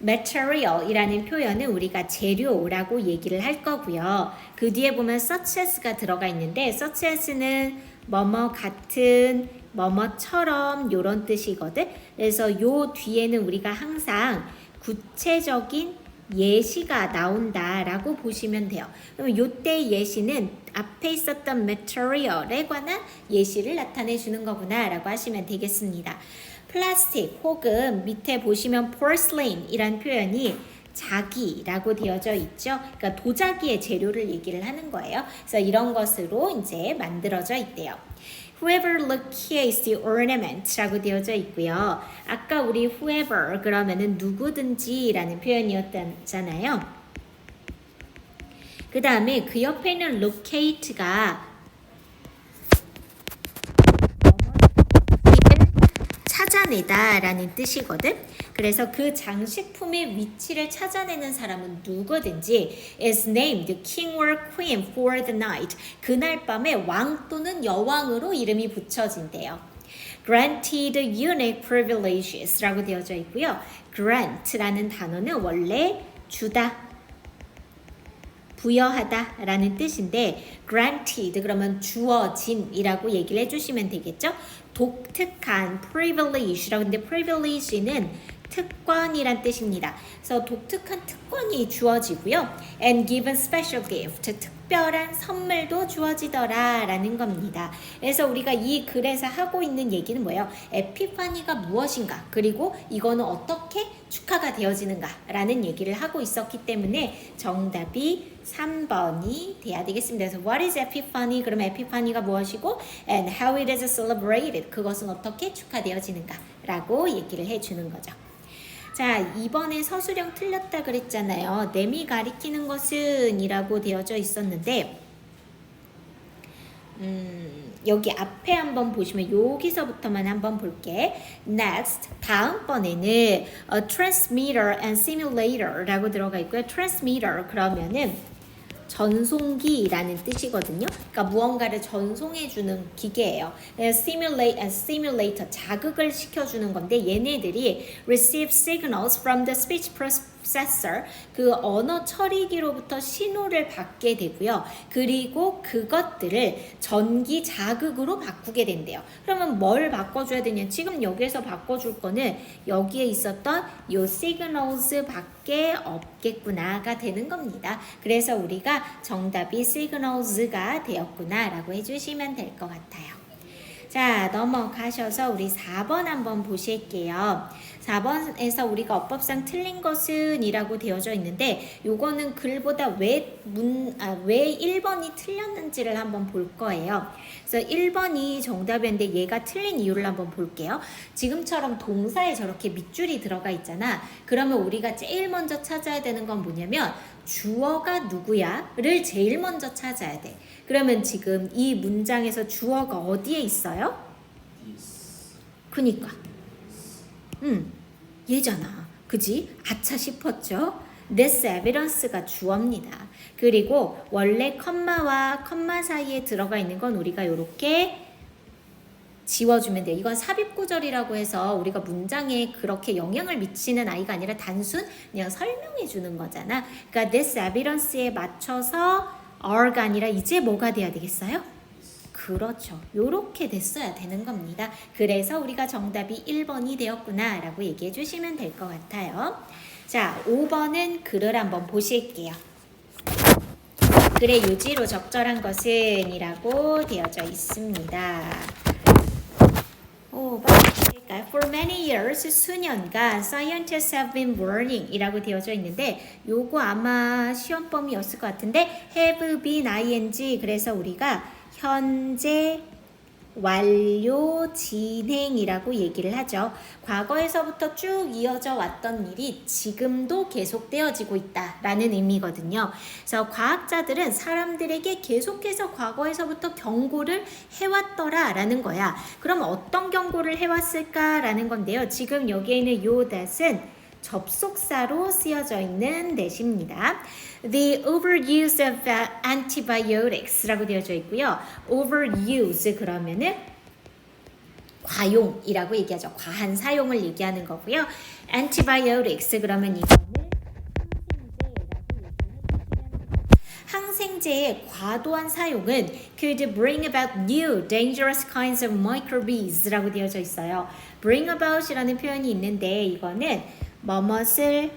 material이라는 표현은 우리가 재료라고 얘기를 할 거고요. 그 뒤에 보면 such as가 들어가 있는데 such as는 뭐뭐 같은 뭐뭐처럼 이런 뜻이거든. 그래서 요 뒤에는 우리가 항상 구체적인 예시가 나온다라고 보시면 돼요. 그럼 요때 예시는 앞에 있었던 material에 관한 예시를 나타내 주는 거구나라고 하시면 되겠습니다. 플라스틱 혹은 밑에 보시면 porcelain 이란 표현이 자기라고 되어져 있죠. 그러니까 도자기의 재료를 얘기를 하는 거예요. 그래서 이런 것으로 이제 만들어져 있대요. Whoever locates the ornament라고 되어져 있고요. 아까 우리 whoever 그러면은 누구든지라는 표현이었잖아요. 그 다음에 그 옆에 있는 locate가 찾아내다 라는 뜻이거든. 그래서 그 장식품의 위치를 찾아내는 사람은 누구든지 is named king or queen for the night. 그날 밤에 왕 또는 여왕으로 이름이 붙여진대요. granted unique privileges 라고 되어져 있고요. grant라는 단어는 원래 주다, 부여하다 라는 뜻인데 granted 그러면 주어진이라고 얘기를 해주시면 되겠죠. 독특한 privilege라고 하는데 privilege는 특권이란 뜻입니다. 그래서 독특한 특권이 주어지고요. and given special gift 특별한 선물도 주어지더라 라는 겁니다. 그래서 우리가 이 글에서 하고 있는 얘기는 뭐예요? 에피파니가 무엇인가 그리고 이거는 어떻게 축하가 되어지는가 라는 얘기를 하고 있었기 때문에 정답이 3번이 돼야 되겠습니다. 그래서 what is Epiphany? 그러면 에피파니가 무엇이고 and how it is celebrated? 그것은 어떻게 축하되어지는가 라고 얘기를 해주는 거죠. 자, 이번에 서술형 틀렸다 그랬잖아요. 냄이 가리키는 것은 이라고 되어져 있었는데 여기 앞에 한번 보시면 여기서부터만 한번 볼게. Next, 다음번에는 transmitter and simulator 라고 들어가 있고요. transmitter 그러면은 전송기라는 뜻이거든요. 그러니까 무언가를 전송해주는 기계예요. Simulate and simulator 자극을 시켜주는 건데 얘네들이 receive signals from the speech processor 그 언어 처리기로부터 신호를 받게 되고요. 그리고 그것들을 전기 자극으로 바꾸게 된대요. 그러면 뭘 바꿔줘야 되냐? 지금 여기에서 바꿔줄 거는 여기에 있었던 요 signals 밖에 없겠구나가 되는 겁니다. 그래서 우리가 정답이 signals가 되었구나 라고 해주시면 될 것 같아요. 자, 넘어가셔서 우리 4번 한번 보실게요. 4번에서 우리가 어법상 틀린 것은 이라고 되어져 있는데 요거는 글보다 왜 1번이 틀렸는지를 한번 볼 거예요. 그래서 1번이 정답이었는데 얘가 틀린 이유를 한번 볼게요. 지금처럼 동사에 저렇게 밑줄이 들어가 있잖아. 그러면 우리가 제일 먼저 찾아야 되는 건 뭐냐면 주어가 누구야를 제일 먼저 찾아야 돼. 그러면 지금 이 문장에서 주어가 어디에 있어요? 그니까 얘잖아. 그지? 아차 싶었죠? This evidence가 주어입니다. 그리고 원래 컴마와 컴마 사이에 들어가 있는 건 우리가 이렇게 지워주면 돼요. 이건 삽입구절이라고 해서 우리가 문장에 그렇게 영향을 미치는 아이가 아니라 단순 그냥 설명해 주는 거잖아. 그러니까 this evidence에 맞춰서 are가 아니라 이제 뭐가 돼야 되겠어요? 그렇죠. 요렇게 됐어야 되는 겁니다. 그래서 우리가 정답이 1번이 되었구나 라고 얘기해 주시면 될 것 같아요. 자, 5번은 글을 한번 보실게요. 글의 유지로 적절한 것은 이라고 되어져 있습니다. 5번 For many years, 수년간 scientists have been learning 이라고 되어져 있는데 요거 아마 시험범위였을 것 같은데 have been ing 그래서 우리가 현재 완료 진행이라고 얘기를 하죠. 과거에서부터 쭉 이어져 왔던 일이 지금도 계속되어지고 있다라는 의미거든요. 그래서 과학자들은 사람들에게 계속해서 과거에서부터 경고를 해왔더라라는 거야. 그럼 어떤 경고를 해왔을까라는 건데요. 지금 여기에 있는 요 that은 접속사로 쓰여져 있는 that입니다. The overuse of antibiotics라고 되어져 있고요. overuse 그러면은 과용이라고 얘기하죠. 과한 사용을 얘기하는 거고요. antibiotics 그러면 이거는 항생제의 과도한 사용은 could bring about new dangerous kinds of microbes라고 되어져 있어요. bring about이라는 표현이 있는데 이거는 뭐뭇을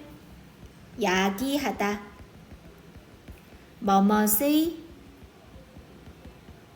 야기하다, 뭐뭇의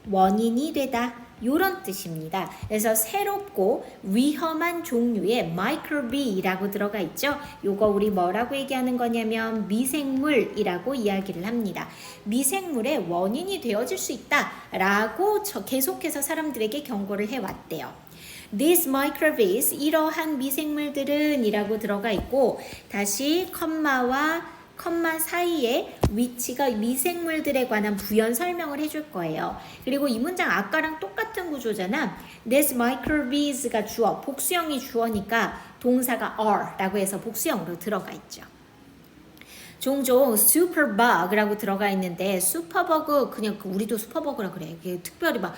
원인이 되다 이런 뜻입니다. 그래서 새롭고 위험한 종류의 microbe라고 들어가 있죠. 요거 우리 뭐라고 얘기하는 거냐면 미생물이라고 이야기를 합니다. 미생물의 원인이 되어질 수 있다라고 계속해서 사람들에게 경고를 해왔대요. These microbes 이러한 미생물들은 이라고 들어가 있고 다시 컴마와 컴마 사이에 위치가 미생물들에 관한 부연 설명을 해줄 거예요. 그리고 이 문장 아까랑 똑같은 구조잖아. These microbes가 주어, 복수형이 주어니까 동사가 are라고 해서 복수형으로 들어가 있죠. 종종 superbug라고 들어가 있는데 슈퍼버그 그냥 우리도 슈퍼버그라 그래. 이게 특별히 막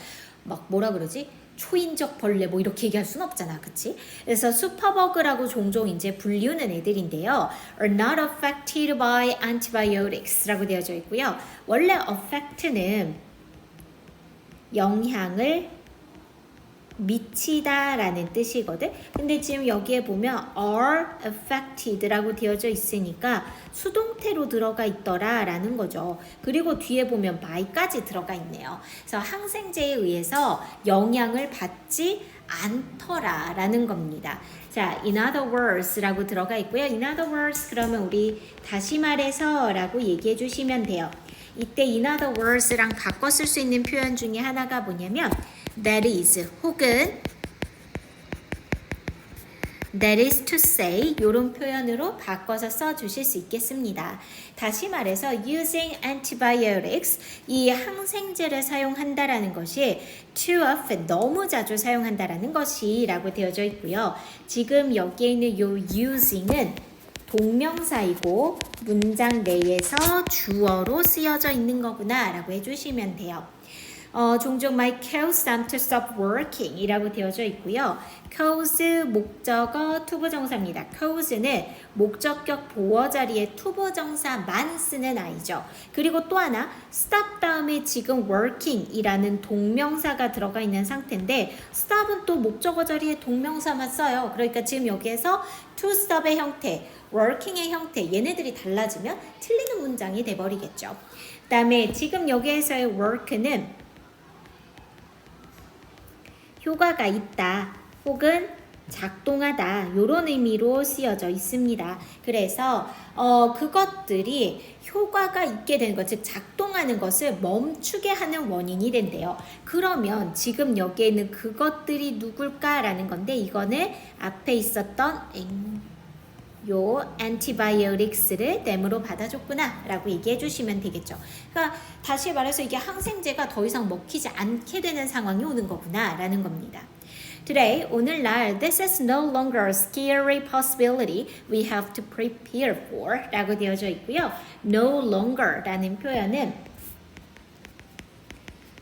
뭐라 그러지? 초인적 벌레 뭐 이렇게 얘기할 순 없잖아, 그치? 그래서 슈퍼버그라고 종종 이제 불리우는 애들인데요. are not affected by antibiotics라고 되어져 있고요. 원래 affect는 영향을 미치다라는 뜻이거든. 근데 지금 여기에 보면 are affected라고 되어져 있으니까 수동태로 들어가 있더라라는 거죠. 그리고 뒤에 보면 by까지 들어가 있네요. 그래서 항생제에 의해서 영향을 받지 않더라라는 겁니다. 자, in other words라고 들어가 있고요. in other words 그러면 우리 다시 말해서라고 얘기해 주시면 돼요. 이때 in other words랑 바꿔 쓸 수 있는 표현 중에 하나가 뭐냐면 that is 혹은 that is to say 이런 표현으로 바꿔서 써주실 수 있겠습니다. 다시 말해서 using antibiotics 이 항생제를 사용한다라는 것이 too often 너무 자주 사용한다라는 것이라고 되어져 있고요. 지금 여기에 있는 요 using은 동명사이고 문장 내에서 주어로 쓰여져 있는 거구나 라고 해주시면 돼요. 종종 might cause them to stop working 이라고 되어져 있고요. cause 목적어 투부정사입니다. cause는 목적격 보어 자리에 투부정사만 쓰는 아이죠. 그리고 또 하나 stop 다음에 지금 working 이라는 동명사가 들어가 있는 상태인데 stop은 또 목적어 자리에 동명사만 써요. 그러니까 지금 여기에서 to stop의 형태, working의 형태 얘네들이 달라지면 틀리는 문장이 돼버리겠죠. 그 다음에 지금 여기에서의 work는 효과가 있다 혹은 작동하다 이런 의미로 쓰여져 있습니다. 그래서 그것들이 효과가 있게 되는 것, 즉 작동하는 것을 멈추게 하는 원인이 된대요. 그러면 지금 여기에 있는 그것들이 누굴까라는 건데 이거는 앞에 있었던 요 antibiotics를 댐으로 받아줬구나 라고 얘기해 주시면 되겠죠. 그러니까 다시 말해서 이게 항생제가 더 이상 먹히지 않게 되는 상황이 오는 거구나 라는 겁니다. Today, 오늘날 this is no longer a scary possibility we have to prepare for 라고 되어져 있고요. no longer 라는 표현은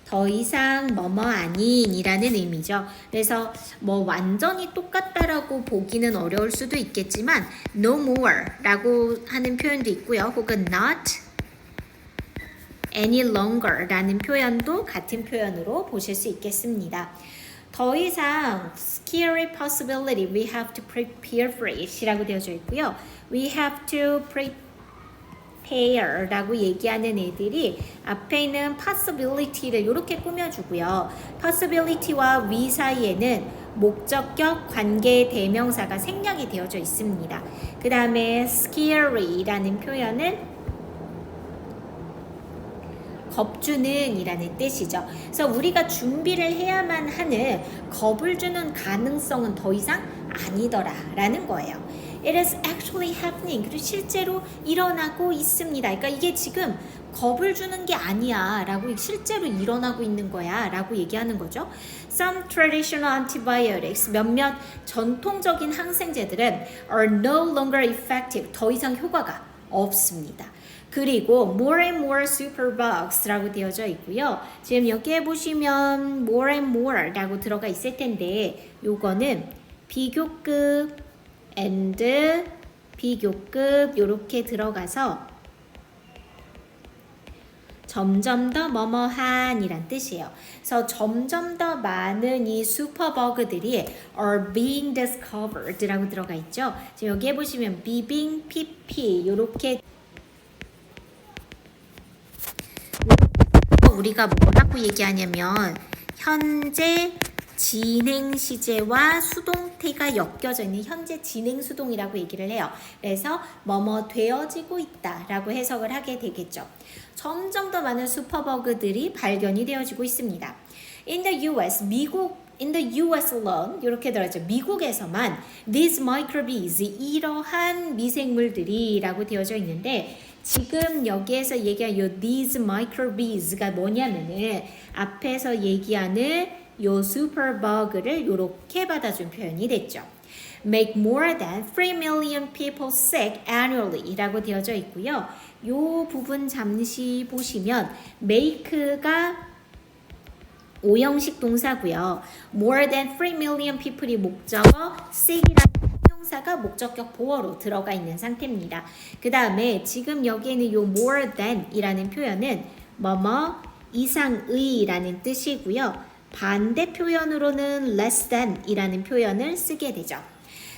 더 이상 뭐뭐 아닌이라는 의미죠. 그래서 뭐 완전히 똑같다라고 보기는 어려울 수도 있겠지만 no more 라고 하는 표현도 있고요. 혹은 not any longer 라는 표현도 같은 표현으로 보실 수 있겠습니다. 더 이상 scary possibility we have to prepare for it 이라고 되어져 있고요. we have to 라고 얘기하는 애들이 앞에 있는 possibility를 이렇게 꾸며주고요. possibility와 we 사이에는 목적격 관계 대명사가 생략이 되어져 있습니다. 그 다음에 scary라는 표현은 겁주는 이라는 뜻이죠. 그래서 우리가 준비를 해야만 하는 겁을 주는 가능성은 더 이상 아니더라 라는 거예요. It is actually happening. 그리고 실제로 일어나고 있습니다. 그러니까 이게 지금 겁을 주는 게 아니야 라고 실제로 일어나고 있는 거야 라고 얘기하는 거죠. Some traditional antibiotics 몇몇 전통적인 항생제들은 are no longer effective. 더 이상 효과가 없습니다. 그리고 more and more superbugs라고 되어져 있고요. 지금 여기에 보시면 more and more 라고 들어가 있을 텐데 요거는 비교급 and 비교급 이렇게 들어가서 점점 더 뭐뭐한 이란 뜻이에요. 그래서 점점 더 많은 이 슈퍼버그들이 are being discovered 라고 들어가 있죠. 지금 여기에 보시면 being, pp 이렇게 우리가 뭐라고 얘기하냐면 현재 진행 시제와 수동태가 엮여져 있는 현재 진행 수동이라고 얘기를 해요. 그래서 뭐뭐 되어지고 있다라고 해석을 하게 되겠죠. 점점 더 많은 슈퍼버그들이 발견이 되어지고 있습니다. In the US, in the US alone 이렇게 들어있죠. 미국에서만 these microbes 이러한 미생물들이라고 되어져 있는데 지금 여기에서 얘기한 요 these microbes가 뭐냐면은 앞에서 얘기하는 요 superbug를 요렇게 받아준 표현이 됐죠. Make more than 3 million people sick annually 라고 되어져 있고요. 요 부분 잠시 보시면 make가 오형식 동사고요. More than 3 million people이 목적어, sick이라는 형용사가 목적격 보어로 들어가 있는 상태입니다. 그 다음에 지금 여기에는 요 more than이라는 표현은 뭐뭐 이상의라는 뜻이고요. 반대 표현으로는 less than이라는 표현을 쓰게 되죠.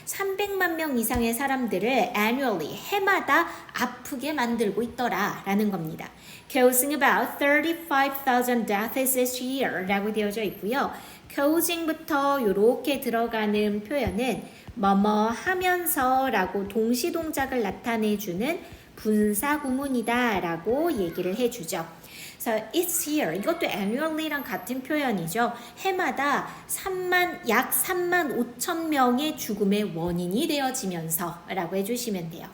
300만 명 이상의 사람들을 annually 해마다 아프게 만들고 있더라 라는 겁니다. Causing about 35,000 deaths this year 라고 되어져 있고요. causing부터 이렇게 들어가는 표현은 뭐뭐 하면서 라고 동시동작을 나타내주는 분사구문이다 라고 얘기를 해주죠. 그래서 it's here 이것도 annually랑 같은 표현이죠. 해마다 약 3만 5천 명의 죽음의 원인이 되어지면서 라고 해주시면 돼요.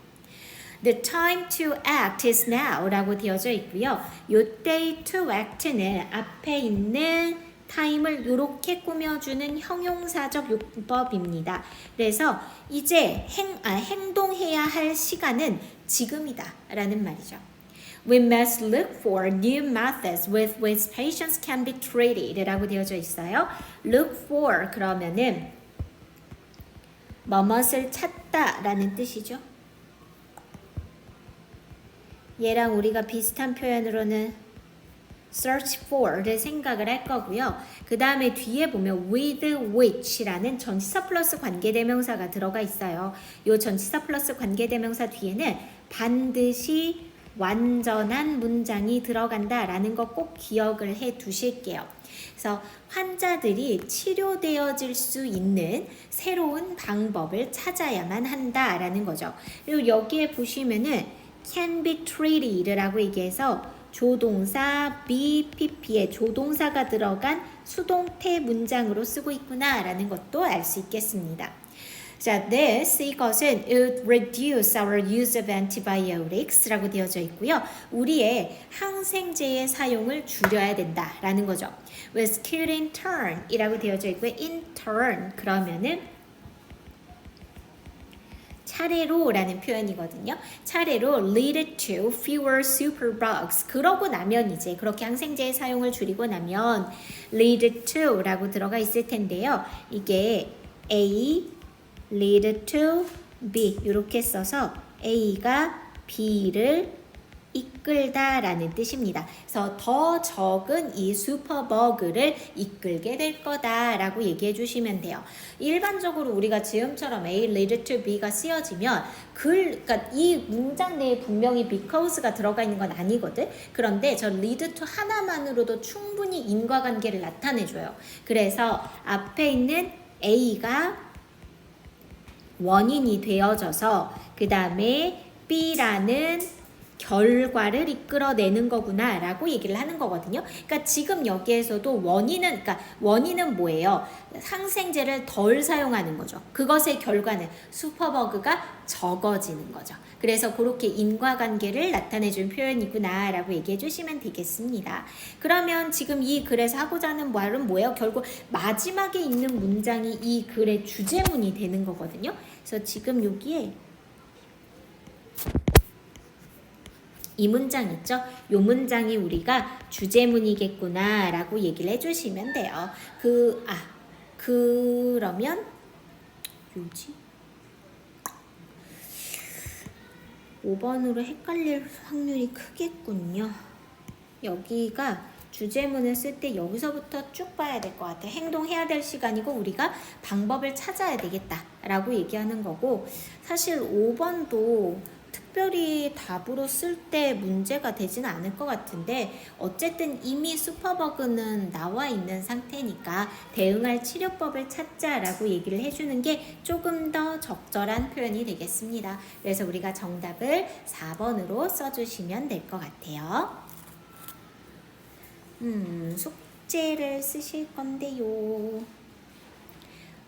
The time to act is now 라고 되어져 있고요. 요때 to act는 앞에 있는 time을 이렇게 꾸며주는 형용사적 용법입니다. 그래서 이제 행동해야 할 시간은 지금이다 라는 말이죠. We must look for new methods with which patients can be treated 라고 되어져 있어요. Look for 그러면은 뭐뭇을 찾다 라는 뜻이죠. 얘랑 우리가 비슷한 표현으로는 search for를 생각을 할 거고요. 그 다음에 뒤에 보면 with which라는 전치사 플러스 관계대명사가 들어가 있어요. 이 전치사 플러스 관계대명사 뒤에는 반드시 완전한 문장이 들어간다라는 거 꼭 기억을 해 두실게요. 그래서 환자들이 치료되어질 수 있는 새로운 방법을 찾아야만 한다라는 거죠. 그리고 여기에 보시면은 can be treated라고 얘기해서 조동사 BPP에 조동사가 들어간 수동태 문장으로 쓰고 있구나라는 것도 알 수 있겠습니다. 자, 이것은 it reduce our use of antibiotics라고 되어져 있고요. 우리의 항생제의 사용을 줄여야 된다라는 거죠. with could in turn이라고 되어져 있고요. in turn 그러면은 차례로라는 표현이거든요. 차례로 lead to fewer superbugs. 그러고 나면 이제 그렇게 항생제의 사용을 줄이고 나면 lead to라고 들어가 있을 텐데요. 이게 A lead to B 이렇게 써서 A가 B를 이끌다 라는 뜻입니다. 그래서 더 적은 이 슈퍼버그를 이끌게 될 거다 라고 얘기해 주시면 돼요. 일반적으로 우리가 지금처럼 A lead to B가 쓰여지면 그러니까 이 문장 내에 분명히 because가 들어가 있는 건 아니거든. 그런데 저 lead to 하나만으로도 충분히 인과관계를 나타내줘요. 그래서 앞에 있는 A가 원인이 되어져서 그 다음에 B라는 결과를 이끌어내는 거구나 라고 얘기를 하는 거거든요. 그러니까 지금 여기에서도 원인은 뭐예요? 항생제를 덜 사용하는 거죠. 그것의 결과는 슈퍼버그가 적어지는 거죠. 그래서 그렇게 인과관계를 나타내준 표현이구나 라고 얘기해 주시면 되겠습니다. 그러면 지금 이 글에서 하고자 하는 말은 뭐예요? 결국 마지막에 있는 문장이 이 글의 주제문이 되는 거거든요. 그래서 지금 여기에 이 문장 있죠? 이 문장이 우리가 주제문이겠구나 라고 얘기를 해주시면 돼요. 그러면 뭐지? 5번으로 헷갈릴 확률이 크겠군요. 여기가 주제문을 쓸 때 여기서부터 쭉 봐야 될 것 같아. 행동해야 될 시간이고 우리가 방법을 찾아야 되겠다 라고 얘기하는 거고, 사실 5번도 특별히 답으로 쓸 때 문제가 되지는 않을 것 같은데 어쨌든 이미 슈퍼버그는 나와 있는 상태니까 대응할 치료법을 찾자라고 얘기를 해주는 게 조금 더 적절한 표현이 되겠습니다. 그래서 우리가 정답을 4번으로 써주시면 될 것 같아요. 숙제를 쓰실 건데요.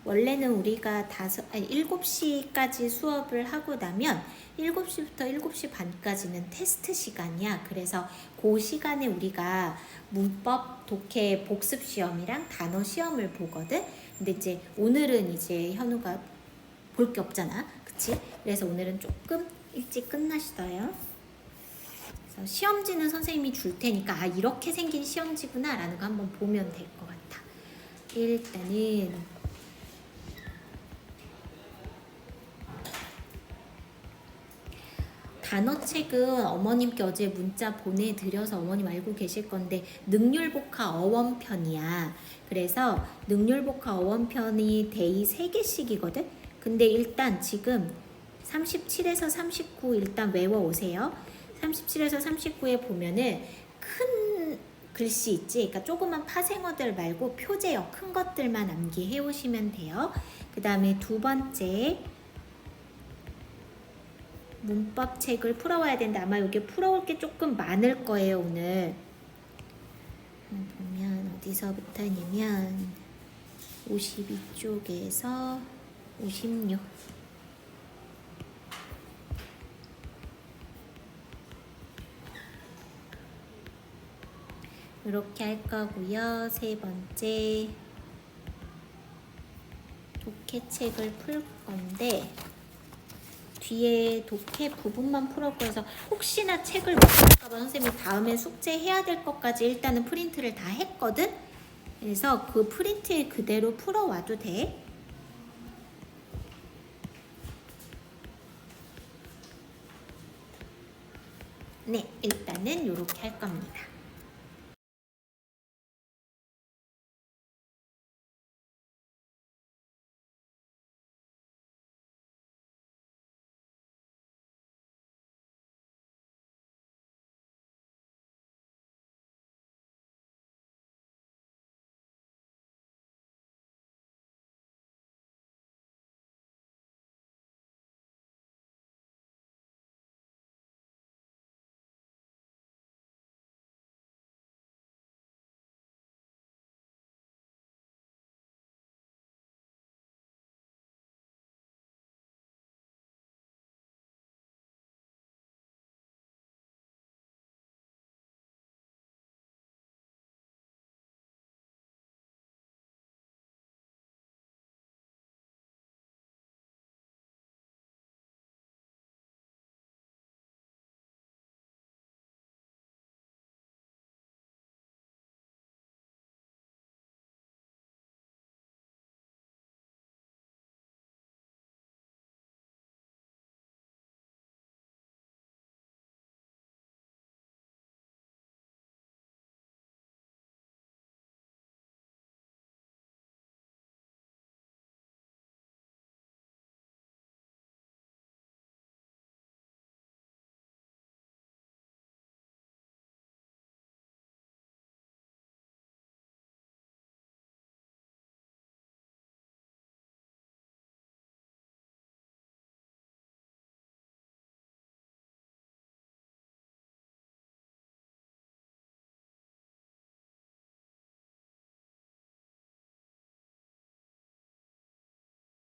원래는 우리가 7시까지 수업을 하고 나면 7시부터 7시 반까지는 테스트 시간이야. 그래서 그 시간에 우리가 문법, 독해, 복습 시험이랑 단어 시험을 보거든. 근데 이제 오늘은 이제 현우가 볼 게 없잖아. 그치? 그래서 오늘은 조금 일찍 끝나시어요. 그래서 시험지는 선생님이 줄 테니까 아 이렇게 생긴 시험지구나 라는 거 한번 보면 될 것 같아. 일단은 단어책은 어머님께 어제 문자 보내드려서 어머님 알고 계실 건데 능률복화 어원편이야. 그래서 능률복화 어원편이 데이 3개씩이거든. 근데 일단 지금 37에서 39 일단 외워오세요. 37에서 39에 보면은 큰 글씨 있지? 그러니까 조그만 파생어들 말고 표제어 큰 것들만 암기해 오시면 돼요. 그 다음에 두 번째 문법 책을 풀어와야 되는데 아마 여기 풀어올 게 조금 많을 거예요 오늘. 보면 어디서부터냐면 52쪽에서 56 이렇게 할 거고요. 세 번째 독해책을 풀 건데 뒤에 독해 부분만 풀었고 해서 혹시나 책을 못 풀까봐 선생님이 다음에 숙제해야 될 것까지 일단은 프린트를 다 했거든. 그래서 그 프린트 그대로 풀어와도 돼. 네, 일단은 이렇게 할 겁니다.